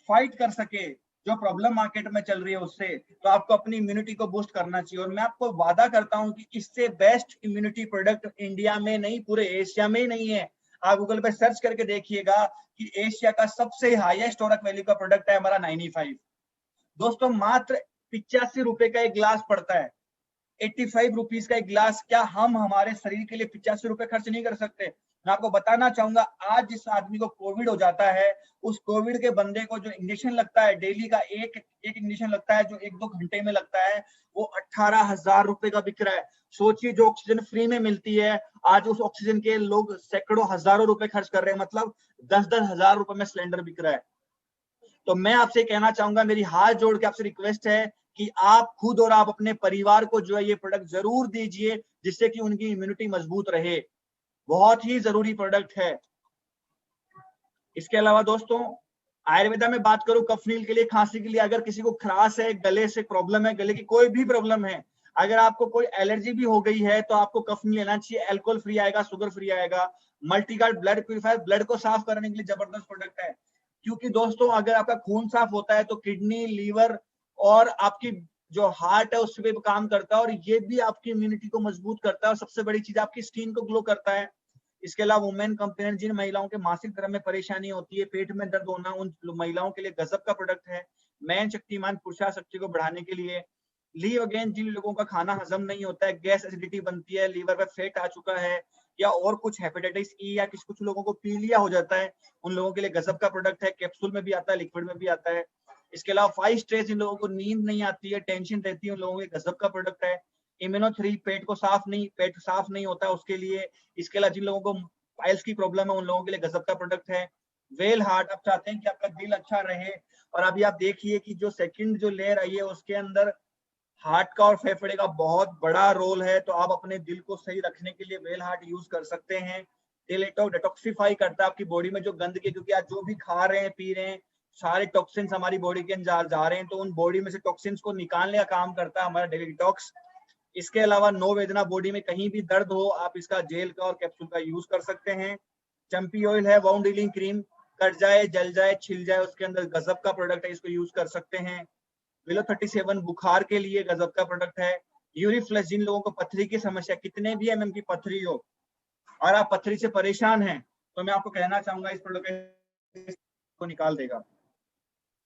फाइट कर सके जो प्रॉब्लम मार्केट में चल रही है उससे, तो आपको अपनी इम्यूनिटी को बूस्ट करना चाहिए। और मैं आपको वादा करता हूं कि इससे बेस्ट इम्यूनिटी प्रोडक्ट इंडिया में नहीं, पूरे एशिया में ही नहीं है। आप गूगल पे सर्च करके देखिएगा कि एशिया का सबसे हाईएस्ट औरक वैल्यू का प्रोडक्ट है हमारा 95 दोस्तों। मात्र 85 रुपए का एक ग्लास पड़ता है, 85 रुपीज का एक गिलास। क्या हम हमारे शरीर के लिए 85 रुपए खर्च नहीं कर सकते? मैं आपको बताना चाहूंगा, आज जिस आदमी को कोविड हो जाता है, उस कोविड के बंदे को जो इंजेक्शन लगता है डेली का, एक इंजेक्शन लगता है जो 1-2 घंटे में लगता है, वो 18,000 रुपए का बिक रहा है। सोचिए, जो ऑक्सीजन फ्री में मिलती है, आज उस ऑक्सीजन के लोग सैकड़ों हजारों रुपए खर्च कर रहे हैं, मतलब 10-10 हजार रुपए में सिलेंडर बिक रहा है। तो मैं आपसे कहना चाहूंगा, मेरी हाथ जोड़ के आपसे रिक्वेस्ट है कि आप खुद और आप अपने परिवार को जो है ये प्रोडक्ट जरूर दीजिए, जिससे कि उनकी इम्यूनिटी मजबूत रहे। बहुत ही जरूरी प्रोडक्ट है। इसके अलावा दोस्तों, आयुर्वेदा में बात करूं, कफनील के लिए, खांसी के लिए, अगर किसी को खराश है, गले से प्रॉब्लम है, गले की कोई भी प्रॉब्लम है, अगर आपको कोई एलर्जी भी हो गई है तो आपको कफनील लेना चाहिए। अल्कोहल फ्री आएगा, शुगर फ्री आएगा। मल्टीगार्ड ब्लड प्यूरिफायर, ब्लड को साफ करने के लिए जबरदस्त प्रोडक्ट है। क्योंकि दोस्तों अगर आपका खून साफ होता है तो किडनी, लीवर और आपकी जो हार्ट है उस पर भी काम करता है, और ये भी आपकी इम्यूनिटी को मजबूत करता है, और सबसे बड़ी चीज आपकी स्किन को ग्लो करता है। इसके अलावा वुमेन कंप्लेंट, जिन महिलाओं के मासिक धर्म में परेशानी होती है, पेट में दर्द होना, उन महिलाओं के लिए गजब का प्रोडक्ट है। मैन शक्तिमान, पुरुषा शक्ति को बढ़ाने के लिए। लीव अगेन, जिन लोगों का खाना हजम नहीं होता है, गैस एसिडिटी बनती है, लीवर पर फैट आ चुका है, या और कुछ हेपेटाइटिस ई या कुछ लोगों को पीलिया हो जाता है, उन लोगों के लिए गजब का प्रोडक्ट है। कैप्सूल में भी आता है, लिक्विड में भी आता है। इसके अलावा 5 स्ट्रेस, जिन लोगों को नींद नहीं आती है, टेंशन रहती है, उन लोगों के गजब का प्रोडक्ट है। इम्यूनो3, पेट साफ नहीं होता उसके लिए। इसके अलावा जिन लोगों को पाइल्स की प्रॉब्लम है, उन लोगों के लिए गजब का प्रोडक्ट है। वेल हार्ट, आप चाहते हैं कि आपका दिल अच्छा रहे, और अभी आप देखिए कि जो सेकंड जो लेयर आई है उसके अंदर हार्ट का और फेफड़े का बहुत बड़ा रोल है, तो आप अपने दिल को सही रखने के लिए वेल हार्ट यूज कर सकते हैं। डिटॉक्सिफाई करता है आपकी बॉडी में जो गंदगी, क्योंकि आप जो भी खा रहे हैं, पी रहे हैं, सारे टॉक्सिन्स हमारी बॉडी के अंदर जा रहे हैं, तो उन बॉडी में से टॉक्सिन्स को निकालने का काम करता है हमारा डेली डिटॉक्स। इसके अलावा नो वेदना, बॉडी में कहीं भी दर्द हो, आप इसका जेल का और कैप्सूल का यूज कर सकते हैं। चंपी ऑयल है, वाउंड हीलिंग क्रीम, कट जाए, जल जाए, छिल जाए, उसके अंदर गजब का प्रोडक्ट है, इसको यूज कर सकते हैं। विलो 37 बुखार के लिए गजब का प्रोडक्ट है। यूरिफ्लक्स, जिन लोगों को पथरी की समस्या, कितने भी एमएम की पथरी हो और आप पथरी से परेशान हैं, तो मैं आपको कहना चाहूंगा इस प्रोडक्ट को निकाल देगा।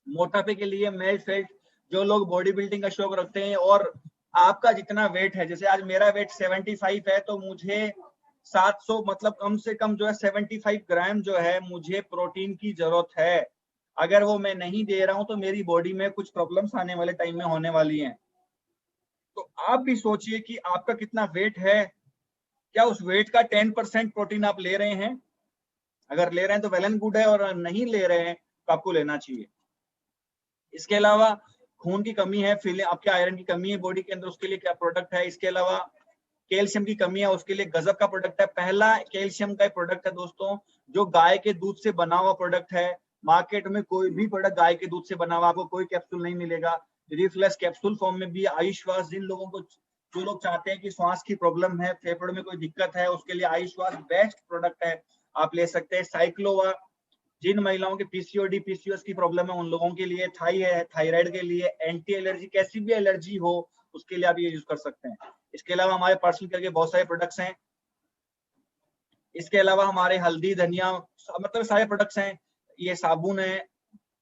मोटापे के लिए मेल्ट फेल्ट, जो लोग बॉडी बिल्डिंग का शौक रखते हैं और आपका जितना वेट है, जैसे आज मेरा वेट 75 है, तो मुझे 700 मतलब कम से कम जो है 75 ग्राम जो है मुझे प्रोटीन की जरूरत है। अगर वो मैं नहीं दे रहा हूं तो मेरी बॉडी में कुछ प्रॉब्लम्स आने वाले टाइम में होने वाली हैं। तो आप भी सोचिए कि आपका कितना वेट है, क्या उस वेट का 10% प्रोटीन आप ले रहे हैं? अगर ले रहे हैं तो वेल एंड गुड है, और नहीं ले रहे हैं तो आपको लेना चाहिए। इसके अलावा खून की कमी है, आपके आयरन की कमी है बॉडी के अंदर, उसके लिए क्या प्रोडक्ट है? इसके अलावा कैल्शियम की कमी है, उसके लिए गजब का प्रोडक्ट है। पहला कैल्शियम का प्रोडक्ट है दोस्तों, जो गाय के दूध से बना हुआ प्रोडक्ट है। मार्केट में कोई भी प्रोडक्ट गाय के दूध से बना हुआ आपको कोई कैप्सूल नहीं मिलेगा। रिफ्लेक्स कैप्सूल फॉर्म में भी। आयुश्वास, जिन लोगों को, जो लोग चाहते हैं कि श्वास की प्रॉब्लम है, फेफड़ों में कोई दिक्कत है, उसके लिए आयुश्वास बेस्ट प्रोडक्ट है, आप ले सकते हैं। साइक्लोवा, जिन महिलाओं के पीसीओडी पीसीओएस की प्रॉब्लम है उन लोगों के लिए। थाई है, थायराइड के लिए। एंटी एलर्जी, कैसी भी एलर्जी हो उसके लिए आप ये यूज कर सकते हैं। इसके अलावा हमारे पर्सनल करके बहुत सारे प्रोडक्ट्स हैं। इसके अलावा हमारे हल्दी, धनिया, मतलब सारे प्रोडक्ट्स हैं। ये साबुन है,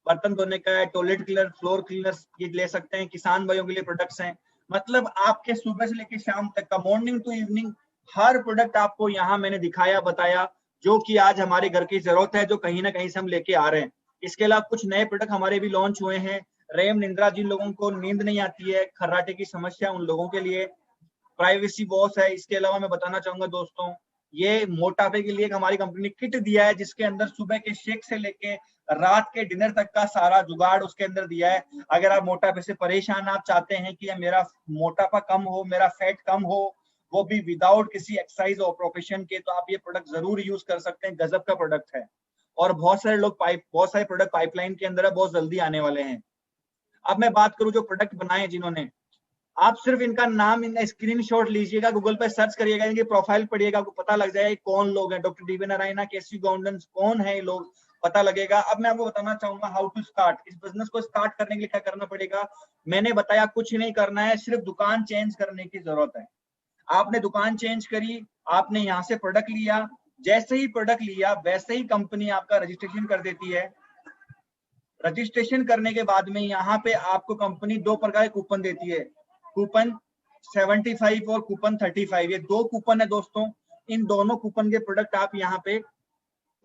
बर्तन धोने का है, टॉयलेट क्लीनर, फ्लोर क्लीनर, ये ले सकते हैं। किसान भाइयों के लिए प्रोडक्ट्स हैं। मतलब आपके सुबह से लेकर शाम तक का, मॉर्निंग टू इवनिंग, हर प्रोडक्ट आपको यहाँ मैंने दिखाया, बताया, जो कि आज हमारे घर की जरूरत है, जो कहीं ना कहीं से हम लेके आ रहे हैं। इसके अलावा कुछ नए प्रोडक्ट हमारे भी लॉन्च हुए हैं। रेम निंद्रा, जिन लोगों को नींद नहीं आती है, खर्राटे की समस्या, उन लोगों के लिए। प्राइवेसी बॉस है। इसके अलावा मैं बताना चाहूंगा दोस्तों, ये मोटापे के लिए एक हमारी कंपनी ने किट दिया है, जिसके अंदर सुबह के शेक से लेके रात के डिनर तक का सारा जुगाड़ उसके अंदर दिया है। अगर आप मोटापे से परेशान, आप चाहते हैं कि मेरा मोटापा कम हो, मेरा फैट कम हो, वो भी विदाउट किसी एक्सरसाइज और प्रोफेशन के, तो आप ये प्रोडक्ट जरूर यूज कर सकते हैं। गजब का प्रोडक्ट है, और बहुत सारे प्रोडक्ट पाइपलाइन के अंदर है, बहुत जल्दी आने वाले हैं। अब मैं बात करूं जो प्रोडक्ट बनाए जिन्होंने, आप सिर्फ इनका नाम, इनका स्क्रीनशॉट लीजिएगा, गूगल पर सर्च करिएगा, इनकी प्रोफाइल पढ़िएगा, आपको पता लग जाएगा कौन लोग हैं। डॉक्टर डी वी नारायणा, केसी गौंडन, कौन है ये लोग, पता लगेगा। अब मैं आपको बताना चाहूंगा हाउ टू स्टार्ट। इस बिजनेस को स्टार्ट करने के लिए क्या करना पड़ेगा, मैंने बताया कुछ नहीं करना है, सिर्फ दुकान चेंज करने की जरूरत है। आपने दुकान चेंज करी, आपने यहाँ से प्रोडक्ट लिया, जैसे ही प्रोडक्ट लिया वैसे ही कंपनी आपका रजिस्ट्रेशन कर देती है। रजिस्ट्रेशन करने के बाद में यहाँ पे आपको कंपनी 2 प्रकार के कूपन देती है, कूपन 75 और कूपन 35। ये 2 कूपन है दोस्तों। इन दोनों कूपन के प्रोडक्ट आप यहाँ पे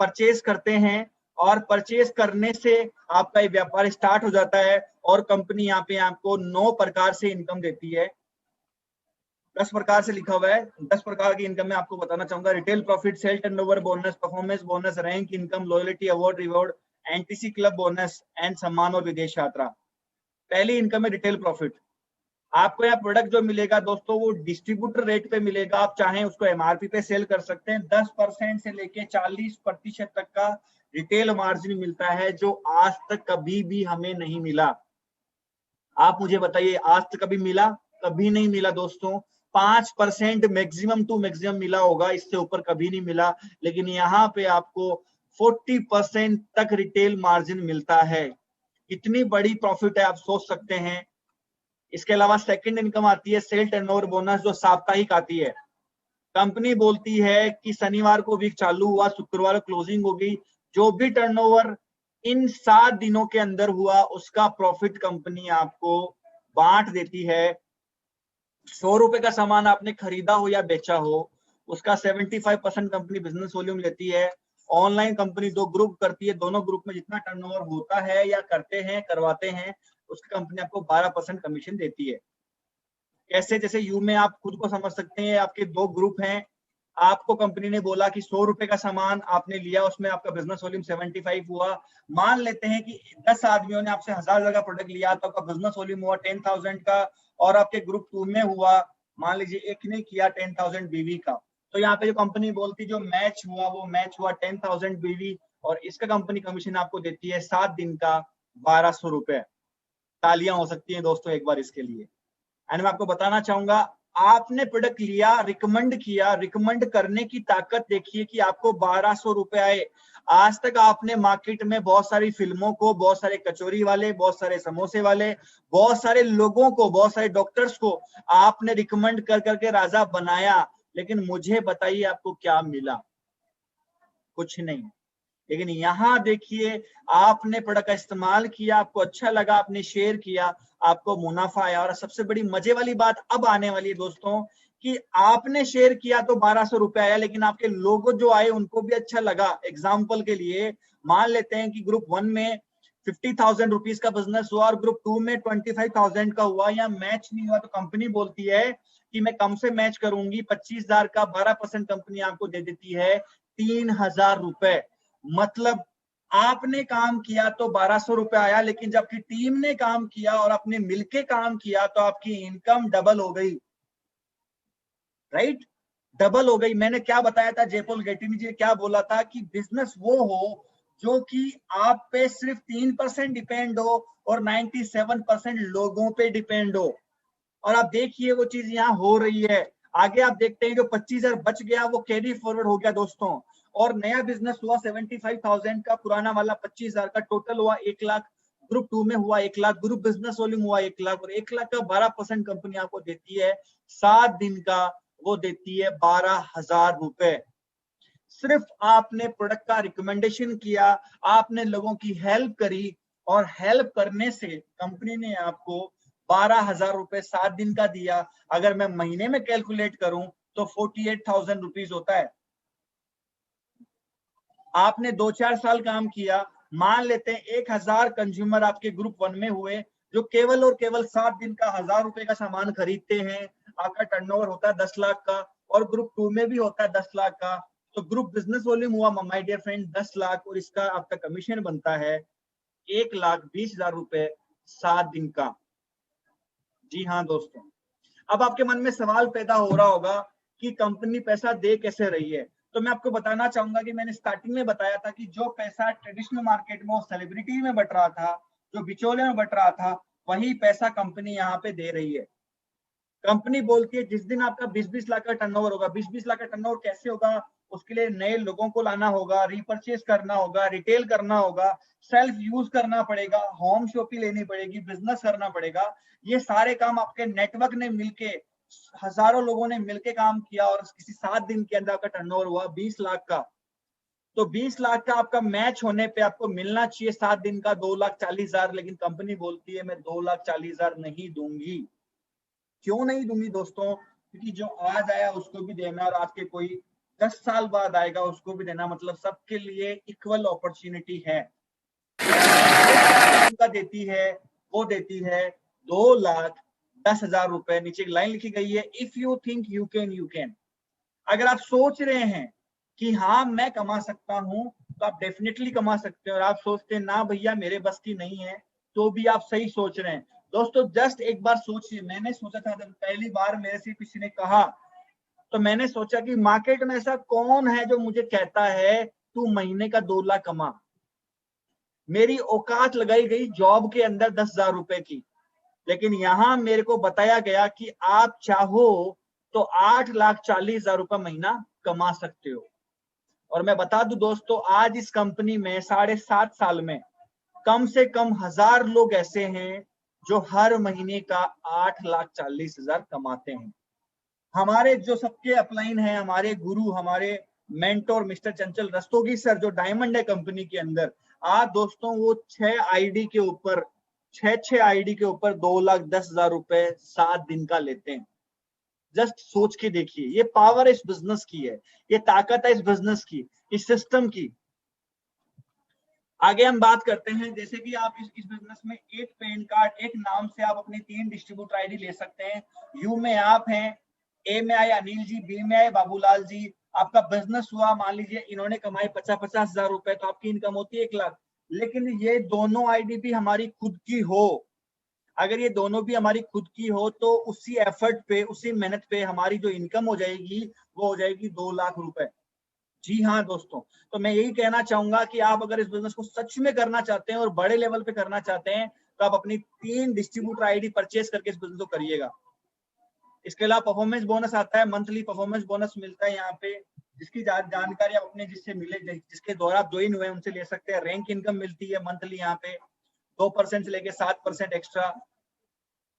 परचेज करते हैं, और परचेज करने से आपका ये व्यापार स्टार्ट हो जाता है, और कंपनी यहाँ पे आपको 9 प्रकार से इनकम देती है। 10 प्रकार से लिखा हुआ है, 10 प्रकार की इनकम मैं आपको बताना चाहूंगा। Retail profit, sale turnover bonus, performance bonus, rank income, loyalty award reward, NTC club bonus and सम्मान और विदेश यात्रा। पहली इनकम है रिटेल प्रॉफिट। आपको यहाँ प्रोडक्ट जो मिलेगा दोस्तों, वो डिस्ट्रीब्यूटर रेट पे मिलेगा। आप चाहें उसको एमआरपी पे सेल कर सकते हैं। 10% से लेके 40% तक का रिटेल मार्जिन मिलता है जो आज तक कभी भी हमें नहीं मिला। आप मुझे बताइए, आज तक कभी मिला? कभी नहीं मिला दोस्तों। 5% मैक्सिमम टू मैक्सिमम मिला होगा, इससे ऊपर कभी नहीं मिला। लेकिन यहाँ पे आपको 40% तक रिटेल मार्जिन मिलता है। कितनी बड़ी प्रॉफिट है आप सोच सकते हैं। इसके अलावा सेकंड इनकम आती है सेल टर्नओवर बोनस, जो साप्ताहिक आती है। कंपनी बोलती है कि शनिवार को वीक चालू हुआ, शुक्रवार को क्लोजिंग होगी, जो भी टर्नओवर इन 7 दिनों के अंदर हुआ उसका प्रॉफिट कंपनी आपको बांट देती है। 100 रुपए का सामान आपने खरीदा हो या बेचा हो, उसका 75% कंपनी बिजनेस वॉल्यूम लेती है। ऑनलाइन कंपनी 2 ग्रुप करती है, दोनों ग्रुप में जितना टर्नओवर होता है या करते हैं करवाते हैं, उसकी कंपनी आपको 12% कमीशन देती है। कैसे? जैसे यू में आप खुद को समझ सकते हैं, आपके 2 ग्रुप हैं, आपको कंपनी ने बोला कि 100 रुपए का सामान आपने लिया, उसमें आपका बिजनेस वॉल्यूम 75 हुआ। मान लेते हैं कि 10 आदमियों ने आपसे 1000 का प्रोडक्ट लिया, तो आपका बिजनेस वॉल्यूम हुआ 10,000 का, और आपके ग्रुप 2 में हुआ, मान लीजिए एक ने किया 10,000 बीवी का, तो यहाँ पे जो कंपनी बोलती जो मैच हुआ वो मैच हुआ 10,000 बीवी, और इसका कंपनी कमीशन आपको देती है 7 दिन का 1200 रुपए। तालियां हो सकती हैं दोस्तों एक बार इसके लिए। एंड मैं आपको बताना चाहूंगा, आपने प्रोडक्ट लिया, रिकमेंड किया, रिकमेंड करने की ताकत देखिए कि आपको 1200 रुपए आए। आज तक आपने मार्केट में बहुत सारी फिल्मों को, बहुत सारे कचौरी वाले, बहुत सारे समोसे वाले, बहुत सारे लोगों को, बहुत सारे डॉक्टर्स को आपने रिकमेंड कर करके राजा बनाया, लेकिन मुझे बताइए आपको क्या मिला? कुछ नहीं। लेकिन यहाँ देखिए, आपने प्रोडक्ट का इस्तेमाल किया, आपको अच्छा लगा, आपने शेयर किया, आपको मुनाफा आया। और सबसे बड़ी मजे वाली बात अब आने वाली है दोस्तों, कि आपने शेयर किया तो 1200 रुपए आया, लेकिन आपके लोग जो आए उनको भी अच्छा लगा। एग्जाम्पल के लिए मान लेते हैं कि ग्रुप 1 में 50,000 रुपीज का बिजनेस हुआ और ग्रुप 2 में 25,000 का हुआ, या मैच नहीं हुआ, तो कंपनी बोलती है कि मैं कम से मैच करूंगी, 25,000 का 12% कंपनी आपको दे देती है 3,000 रुपए। मतलब आपने काम किया तो 1200 रुपए आया, लेकिन जबकि टीम ने काम किया और आपने मिलके काम किया तो आपकी इनकम डबल हो गई। राइट? डबल हो गई। मैंने क्या बताया था, जयपॉल गेटिनी जी ने क्या बोला था कि बिजनेस वो हो जो कि आप पे सिर्फ 3% डिपेंड हो और 97% लोगों पे डिपेंड हो। और आप देखिए वो चीज यहाँ हो रही है। आगे आप देखते हैं जो 25,000 बच गया वो कैरी फॉरवर्ड हो गया दोस्तों, और नया बिजनेस हुआ 75,000 का, पुराना वाला 25,000 का, टोटल हुआ 1 लाख। ग्रुप 2 में हुआ 1 लाख, ग्रुप बिजनेस वॉल्यूम हुआ 1 लाख, और 1 लाख का 12% कंपनी आपको देती है 7 दिन का, वो देती है 12,000 रुपए। सिर्फ आपने प्रोडक्ट का रिकमेंडेशन किया, आपने लोगों की हेल्प करी, और हेल्प करने से कंपनी ने आपको 12,000 रुपए 7 दिन का दिया। अगर मैं महीने में कैलकुलेट करूं तो 48,000 रुपीज होता है। आपने 2-4 साल काम किया, मान लेते हैं 1,000 कंज्यूमर आपके ग्रुप 1 में हुए, जो केवल और केवल 7 दिन का 1,000 रुपए का सामान खरीदते हैं। आपका टर्नओवर होता है 10 लाख का, और ग्रुप 2 में भी होता है 10 लाख का। तो ग्रुप बिजनेस वॉल्यूम हुआ माय डियर फ्रेंड 10 लाख, और इसका आपका कमीशन बनता है 1,20,000 रुपए 7 दिन का। जी हाँ दोस्तों, अब आपके मन में सवाल पैदा हो रहा होगा कि कंपनी पैसा दे कैसे रही है। तो मैं आपको बताना चाहूंगा कि मैंने स्टार्टिंग में बताया था कि जो पैसा ट्रेडिशनल मार्केट में सेलिब्रिटी में बट रहा था, जो बिचौले में बट रहा था, वही पैसा कंपनी यहाँ पे दे रही है। कंपनी बोलती है जिस दिन आपका 20-20 लाख का टर्नओवर होगा, 20-20 लाख का टर्नओवर कैसे होगा? उसके लिए नए लोगों को लाना होगा, रिपर्चेस करना होगा, रिटेल करना होगा, सेल्फ यूज करना पड़ेगा, होम शॉपिंग लेनी पड़ेगी, बिजनेस करना पड़ेगा। ये सारे काम आपके नेटवर्क ने मिलके, हजारों लोगों ने मिलके काम किया, और किसी 7 दिन के अंदर आपका टर्नओवर हुआ 20 लाख का। तो 20 लाख का आपका मैच होने पे आपको मिलना चाहिए 7 दिन का 2,40,000, लेकिन कंपनी बोलती है मैं 2,40,000 नहीं दूंगी। क्यों नहीं दूंगी दोस्तों? क्योंकि जो आज आया उसको भी देना, और आज के कोई 10 साल बाद आएगा उसको भी देना, मतलब सबके लिए इक्वल अपॉर्चुनिटी है। का देती है, वो देती है 2,10,000 रुपए। नीचे एक लाइन लिखी गई है, if you think you can, you can. अगर आप सोच रहे हैं कि हाँ मैं कमा सकता हूं, तो आप डेफिनेटली कमा सकते हैं। और आप सोचते हैं ना भैया मेरे बस की नहीं है, तो भी आप सही सोच रहे हैं। दोस्तों जस्ट एक बार सोचिए, मैंने सोचा था जब पहली बार मेरे से किसी ने कहा, तो मैंने सोचा कि मार्केट में ऐसा कौन है जो मुझे कहता है तू महीने का 2 लाख कमा। मेरी औकात लगाई गई जॉब के अंदर 10,000 रुपए की, लेकिन यहां मेरे को बताया गया कि आप चाहो तो 8,40,000 रुपए महीना कमा सकते हो। और मैं बता दूं दोस्तों, आज इस कंपनी में 7.5 साल में कम से कम 1,000 लोग ऐसे हैं जो हर महीने का 8,40,000 कमाते हैं। हमारे जो सबके अपलाइन है, हमारे गुरु, हमारे मेंटोर मिस्टर चंचल रस्तोगी सर, जो डायमंड है कंपनी के अंदर, आज दोस्तों वो 6 आईडी के ऊपर 6 आईडी के ऊपर 2,10,000 रुपए 7 दिन का लेते हैं। जस्ट सोच के देखिए, ये पावर इस बिजनेस की है, ये ताकत है इस बिजनेस की, इस सिस्टम की। आगे हम बात करते हैं, जैसे कि आप इस बिजनेस में एक पैन कार्ड, एक नाम से आप अपनी 3 डिस्ट्रीब्यूटर आईडी ले सकते हैं। यू में आप हैं, ए में आए अनिल जी, बी में आए बाबूलाल जी। आपका बिजनेस हुआ, मान लीजिए इन्होंने कमाए 50,000 रुपए, तो आपकी इनकम होती है 1 लाख। लेकिन ये दोनों आईडी भी हमारी खुद की हो, अगर ये दोनों भी हमारी खुद की हो, तो उसी एफर्ट पे, उसी मेहनत पे हमारी जो इनकम हो जाएगी वो हो जाएगी 2 लाख रुपए। जी हाँ दोस्तों, तो मैं यही कहना चाहूंगा कि आप अगर इस बिजनेस को सच में करना चाहते हैं और बड़े लेवल पे करना चाहते हैं, तो आप अपनी 3 डिस्ट्रीब्यूटर आईडी परचेज करके इस बिजनेस को करिएगा। इसके अलावा परफॉर्मेंस बोनस आता है, मंथली परफॉर्मेंस बोनस मिलता है यहाँ पे, जिसकी जानकारी आप अपने जिससे मिले, जिसके द्वारा आप ज्वाइन हुए उनसे ले सकते हैं। रैंक इनकम मिलती है मंथली यहाँ पे 2% से लेके 7% एक्स्ट्रा।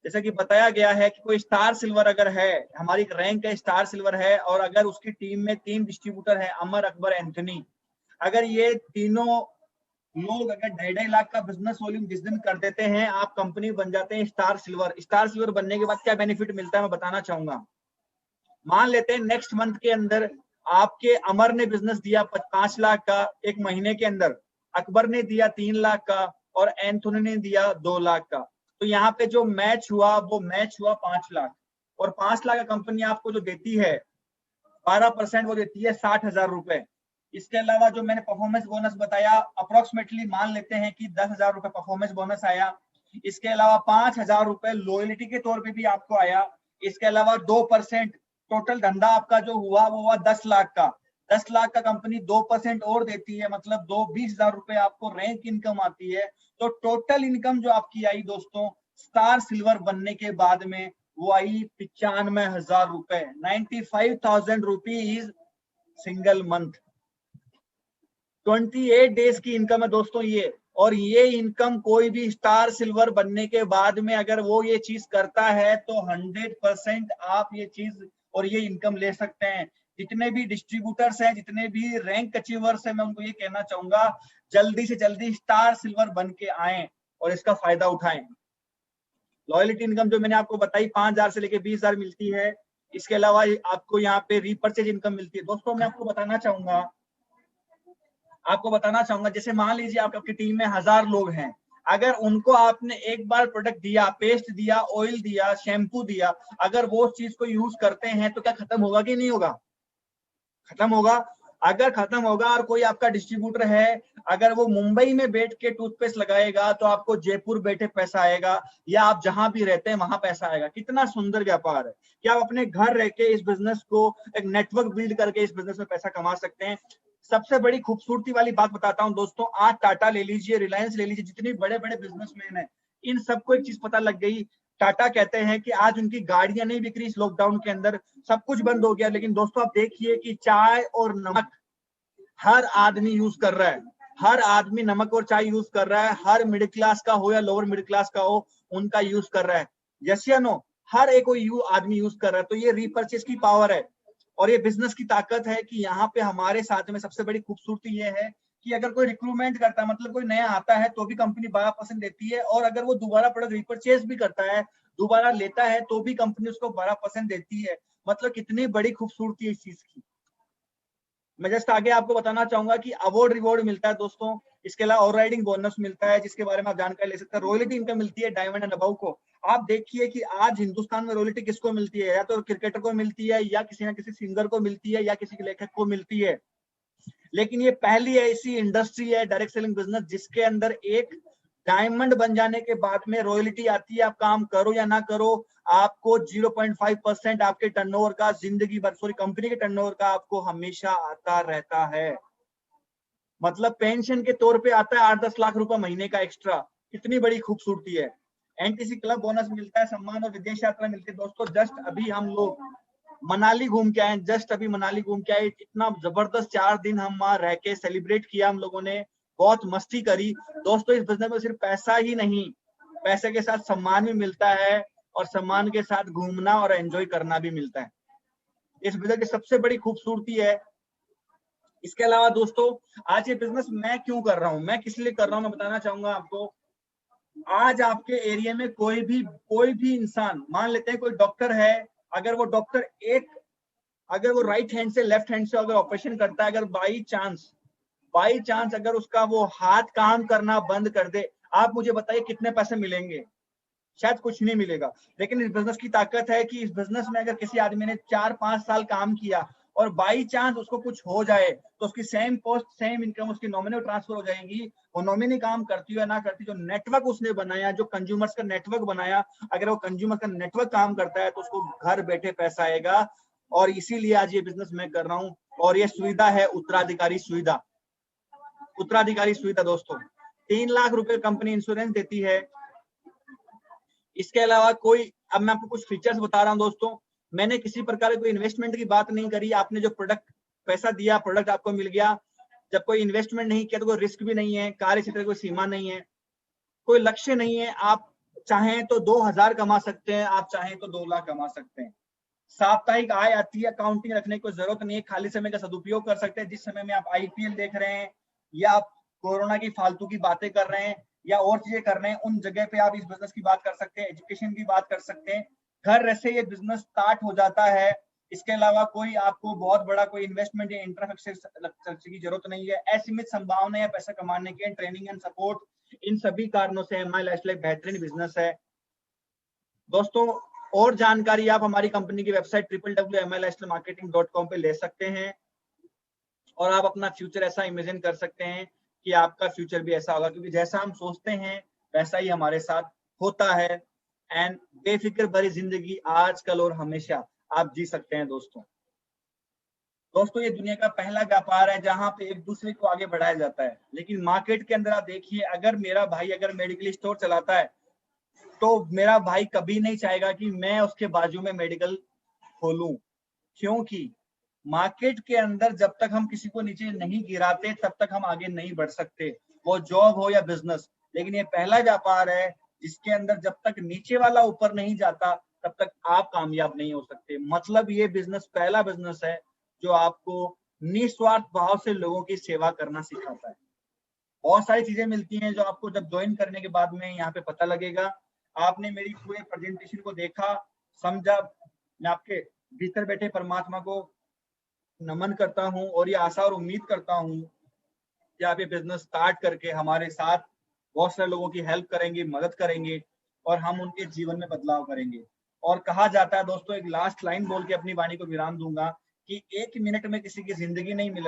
जैसा कि बताया गया है कि कोई स्टार सिल्वर अगर है, हमारी रैंक है स्टार सिल्वर है, और अगर उसकी टीम में 3 डिस्ट्रीब्यूटर है, अमर, अकबर, एंथनी, अगर ये तीनों लोग अगर 2.5 लाख का बिजनेस वॉल्यूम जिस दिन कर देते हैं, आप कंपनी बन जाते हैं स्टार सिल्वर। स्टार सिल्वर बनने के बाद क्या बेनिफिट मिलता है मैं बताना चाहूंगा। मान लेते हैं नेक्स्ट मंथ के अंदर आपके अमर ने बिजनेस दिया 5 लाख का एक महीने के अंदर, अकबर ने दिया 3 लाख का, और एंथोनी ने दिया 2 लाख का। तो यहाँ पे जो मैच हुआ वो मैच हुआ 5 लाख, और 5 लाख का कंपनी आपको जो देती है 12% वो देती है 60,000 रुपए। इसके अलावा जो मैंने परफॉर्मेंस बोनस बताया, अप्रोक्सीमेटली मान लेते हैं कि 10,000 रुपए परफॉर्मेंस बोनस आया। इसके अलावा 5,000 रुपए लॉयल्टी के तौर पे भी आपको आया। इसके अलावा 2% टोटल धंधा आपका जो हुआ वो हुआ 10 लाख का। 10 लाख का कंपनी 2% और देती है, मतलब 20,000 रुपए आपको रैंक इनकम आती है। तो टोटल इनकम जो आपकी आई दोस्तों स्टार सिल्वर बनने के बाद में, वो आई 95,000 रुपए, 95,000 रुपीज सिंगल मंथ। 28 डेज की इनकम है दोस्तों ये। और ये इनकम कोई भी स्टार सिल्वर बनने के बाद में अगर वो ये चीज करता है तो 100% आप ये चीज और ये इनकम ले सकते हैं। जितने भी डिस्ट्रीब्यूटर्स हैं, जितने भी रैंक अचीवर्स हैं, मैं उनको ये कहना चाहूंगा जल्दी से जल्दी स्टार सिल्वर बन के आए और इसका फायदा उठाएं। लॉयल्टी इनकम जो मैंने आपको बताई 5,000 से लेके 20,000 मिलती है। इसके अलावा आपको यहाँ पे रीपर्चेज इनकम मिलती है। दोस्तों मैं आपको बताना चाहूंगा, जैसे मान लीजिए आपकी टीम में 1,000 लोग हैं, अगर उनको आपने एक बार प्रोडक्ट दिया, पेस्ट दिया, ऑयल दिया, शैम्पू दिया, अगर वो चीज को यूज करते हैं तो क्या खत्म होगा कि नहीं होगा? खत्म होगा। अगर खत्म होगा और कोई आपका डिस्ट्रीब्यूटर है, अगर वो मुंबई में बैठ के टूथपेस्ट लगाएगा तो आपको जयपुर बैठे पैसा आएगा, या आप जहां भी रहते हैं वहां पैसा आएगा। कितना सुंदर व्यापार है कि आप अपने घर रह के इस बिजनेस को एक नेटवर्क बिल्ड करके इस बिजनेस में पैसा कमा सकते हैं। सबसे बड़ी खूबसूरती वाली बात बताता हूं दोस्तों, आज टाटा ले लीजिए, रिलायंस ले लीजिए, जितने बड़े बड़े बिजनेसमैन है, इन सबको एक चीज पता लग गई। टाटा कहते हैं कि आज उनकी गाड़ियां नहीं बिक रही इस लॉकडाउन के अंदर, सब कुछ बंद हो गया, लेकिन दोस्तों आप देखिए कि चाय और नमक हर आदमी यूज कर रहा है। हर आदमी नमक और चाय यूज कर रहा है, हर मिडिल क्लास का हो या लोअर मिडिल क्लास का हो, उनका यूज कर रहा है। यस या नो? हर एक आदमी यूज कर रहा है। तो ये रीपर्चेज की पावर है और ये बिजनेस की ताकत है कि यहाँ पे हमारे साथ में सबसे बड़ी खूबसूरती ये है कि अगर कोई रिक्रूटमेंट करता है, मतलब कोई नया आता है, तो भी कंपनी 12% देती है, और अगर वो दोबारा प्रोडक्ट रिपर्चेज भी करता है, दोबारा लेता है, तो भी कंपनी उसको 12% देती है। मतलब कितनी बड़ी खूबसूरती है इस चीज की। मैं जस्ट आगे आपको बताना चाहूंगा कि अवार्ड रिवॉर्ड मिलता है दोस्तों। इसके अलावा ओवर राइडिंग बोनस मिलता है, जिसके बारे में आप जानकारी ले सकते हैं। रॉयल्टी इनकम मिलती है डायमंड एंड अबव को। आप देखिए कि आज हिंदुस्तान में रॉयल्टी किसको मिलती है, या तो क्रिकेटर को मिलती है, या किसी ना किसी सिंगर को मिलती है, या किसी लेखक को मिलती है। लेकिन ये पहली ऐसी इंडस्ट्री है डायरेक्ट सेलिंग बिजनेस जिसके अंदर एक डायमंड बन जाने के बाद में रॉयल्टी आती है। आप काम करो या ना करो, आपको 0.5% आपके टर्नओवर का कंपनी के टर्नओवर का आपको हमेशा आता रहता है। मतलब पेंशन के तौर पे आता है 8-10 लाख रुपए महीने का एक्स्ट्रा। कितनी बड़ी खूबसूरती है। एनटीसी क्लब बोनस मिलता है, सम्मान और विदेश यात्रा मिलती है। दोस्तों जस्ट अभी हम लोग मनाली घूम के आए, जस्ट अभी मनाली घूम के आए। इतना जबरदस्त 4 दिन हम वहां रह के सेलिब्रेट किया हम लोगों ने, बहुत मस्ती करी। दोस्तों इस बिजनेस में सिर्फ पैसा ही नहीं, पैसे के साथ सम्मान भी मिलता है और सम्मान के साथ घूमना और एंजॉय करना भी मिलता है। इस बिजनेस की सबसे बड़ी खूबसूरती है। इसके अलावा दोस्तों आज ये बिजनेस मैं क्यों कर रहा हूं, मैं किस लिए कर रहा हूं, मैं बताना चाहूंगा आपको। आज आपके एरिया में कोई भी इंसान, मान लेते हैं कोई डॉक्टर है, अगर वो डॉक्टर अगर वो राइट हैंड से लेफ्ट हैंड से अगर ऑपरेशन करता है, अगर बाई चांस अगर उसका वो हाथ काम करना बंद कर दे, आप मुझे बताइए कितने पैसे मिलेंगे? शायद कुछ नहीं मिलेगा। लेकिन इस बिजनेस की ताकत है कि इस बिजनेस में अगर किसी आदमी ने 4-5 साल काम किया और बाई चांस उसको कुछ हो जाए तो उसकी सेम पोस्ट सेम इनकम उसकी नॉमिनी ट्रांसफर हो जाएगी। वो नॉमिनी काम करती हो या ना करती, जो नेटवर्क उसने बनाया, जो कंज्यूमर्स का नेटवर्क बनाया, अगर वो कंज्यूमर का नेटवर्क काम करता है तो उसको घर बैठे पैसा आएगा। और इसीलिए आज ये बिजनेस मैं कर रहा हूँ। और ये सुविधा है उत्तराधिकारी सुविधा। दोस्तों 3 लाख रुपए कंपनी इंश्योरेंस देती है। इसके अलावा अब मैं आपको कुछ फीचर्स बता रहा हूं दोस्तों। मैंने किसी प्रकार कोई इन्वेस्टमेंट की बात नहीं करी। आपने जो प्रोडक्ट पैसा दिया, प्रोडक्ट आपको मिल गया। जब कोई इन्वेस्टमेंट नहीं किया तो कोई रिस्क भी नहीं है, कार्य क्षेत्र की कोई सीमा नहीं है, कोई लक्ष्य नहीं है। आप चाहें तो 2000 कमा सकते हैं, आप चाहें तो 2 लाख कमा सकते हैं। साप्ताहिक आय आती है, अकाउंटिंग रखने की जरूरत नहीं है, खाली समय का सदुपयोग कर सकते हैं। जिस समय में आप आईपीएल देख रहे हैं या आप कोरोना की फालतू की बातें कर रहे हैं या और चीजें कर रहे हैं, उन जगह पे आप इस बिजनेस की बात कर सकते हैं, एजुकेशन की बात कर सकते हैं। घर से ये बिजनेस स्टार्ट हो जाता है। इसके अलावा कोई आपको बहुत बड़ा कोई इन्वेस्टमेंट या इंफ्रास्ट्रक्चर की जरूरत नहीं है। असीमित संभावना या पैसा कमाने के ट्रेनिंग एंड सपोर्ट, इन सभी कारणों से एमआई लाइफस्टाइल बेहतरीन बिजनेस है। दोस्तों और जानकारी आप हमारी कंपनी की वेबसाइट www.milifestylemarketing.com पे ले सकते हैं और आप अपना फ्यूचर ऐसा इमेजिन कर सकते हैं कि आपका फ्यूचर भी ऐसा होगा, क्योंकि जैसा हम सोचते हैं वैसा ही हमारे साथ होता है। एंड बेफिक्र भरी जिंदगी आजकल और हमेशा आप जी सकते हैं। दोस्तों ये दुनिया का पहला व्यापार है जहां पे एक दूसरे को आगे बढ़ाया जाता है। लेकिन मार्केट के अंदर आप देखिए, अगर मेरा भाई अगर मेडिकल स्टोर चलाता है तो मेरा भाई कभी नहीं चाहेगा कि मैं उसके बाजू में मेडिकल खोलूं, क्योंकि मार्केट के अंदर जब तक हम किसी को नीचे नहीं गिराते तब तक हम आगे नहीं बढ़ सकते, वो जॉब हो या बिजनेस। लेकिन ये पहला व्यापार है जिसके अंदर जब तक नीचे वाला ऊपर नहीं जाता तब तक आप कामयाब नहीं हो सकते। मतलब ये बिजनेस पहला बिजनेस है जो आपको निस्वार्थ भाव से लोगों की सेवा करना सिखाता है। बहुत सारी चीजें मिलती हैं जो आपको जब ज्वाइन करने के बाद में यहाँ पे पता लगेगा। आपने मेरी पूरे प्रेजेंटेशन को देखा, समझा। मैं आपके भीतर बैठे परमात्मा को नमन करता हूं और ये आशा और उम्मीद करता हूं कि आप ये बिजनेस स्टार्ट करके हमारे साथ बहुत सारे लोगों की हेल्प करेंगे, मदद करेंगे और हम उनके जीवन में बदलाव करेंगे। और कहा जाता है दोस्तों, एक लास्ट लाइन बोल के अपनी वाणी को विराम दूंगा कि 1 मिनट में किसी की जिंदगी नहीं मिल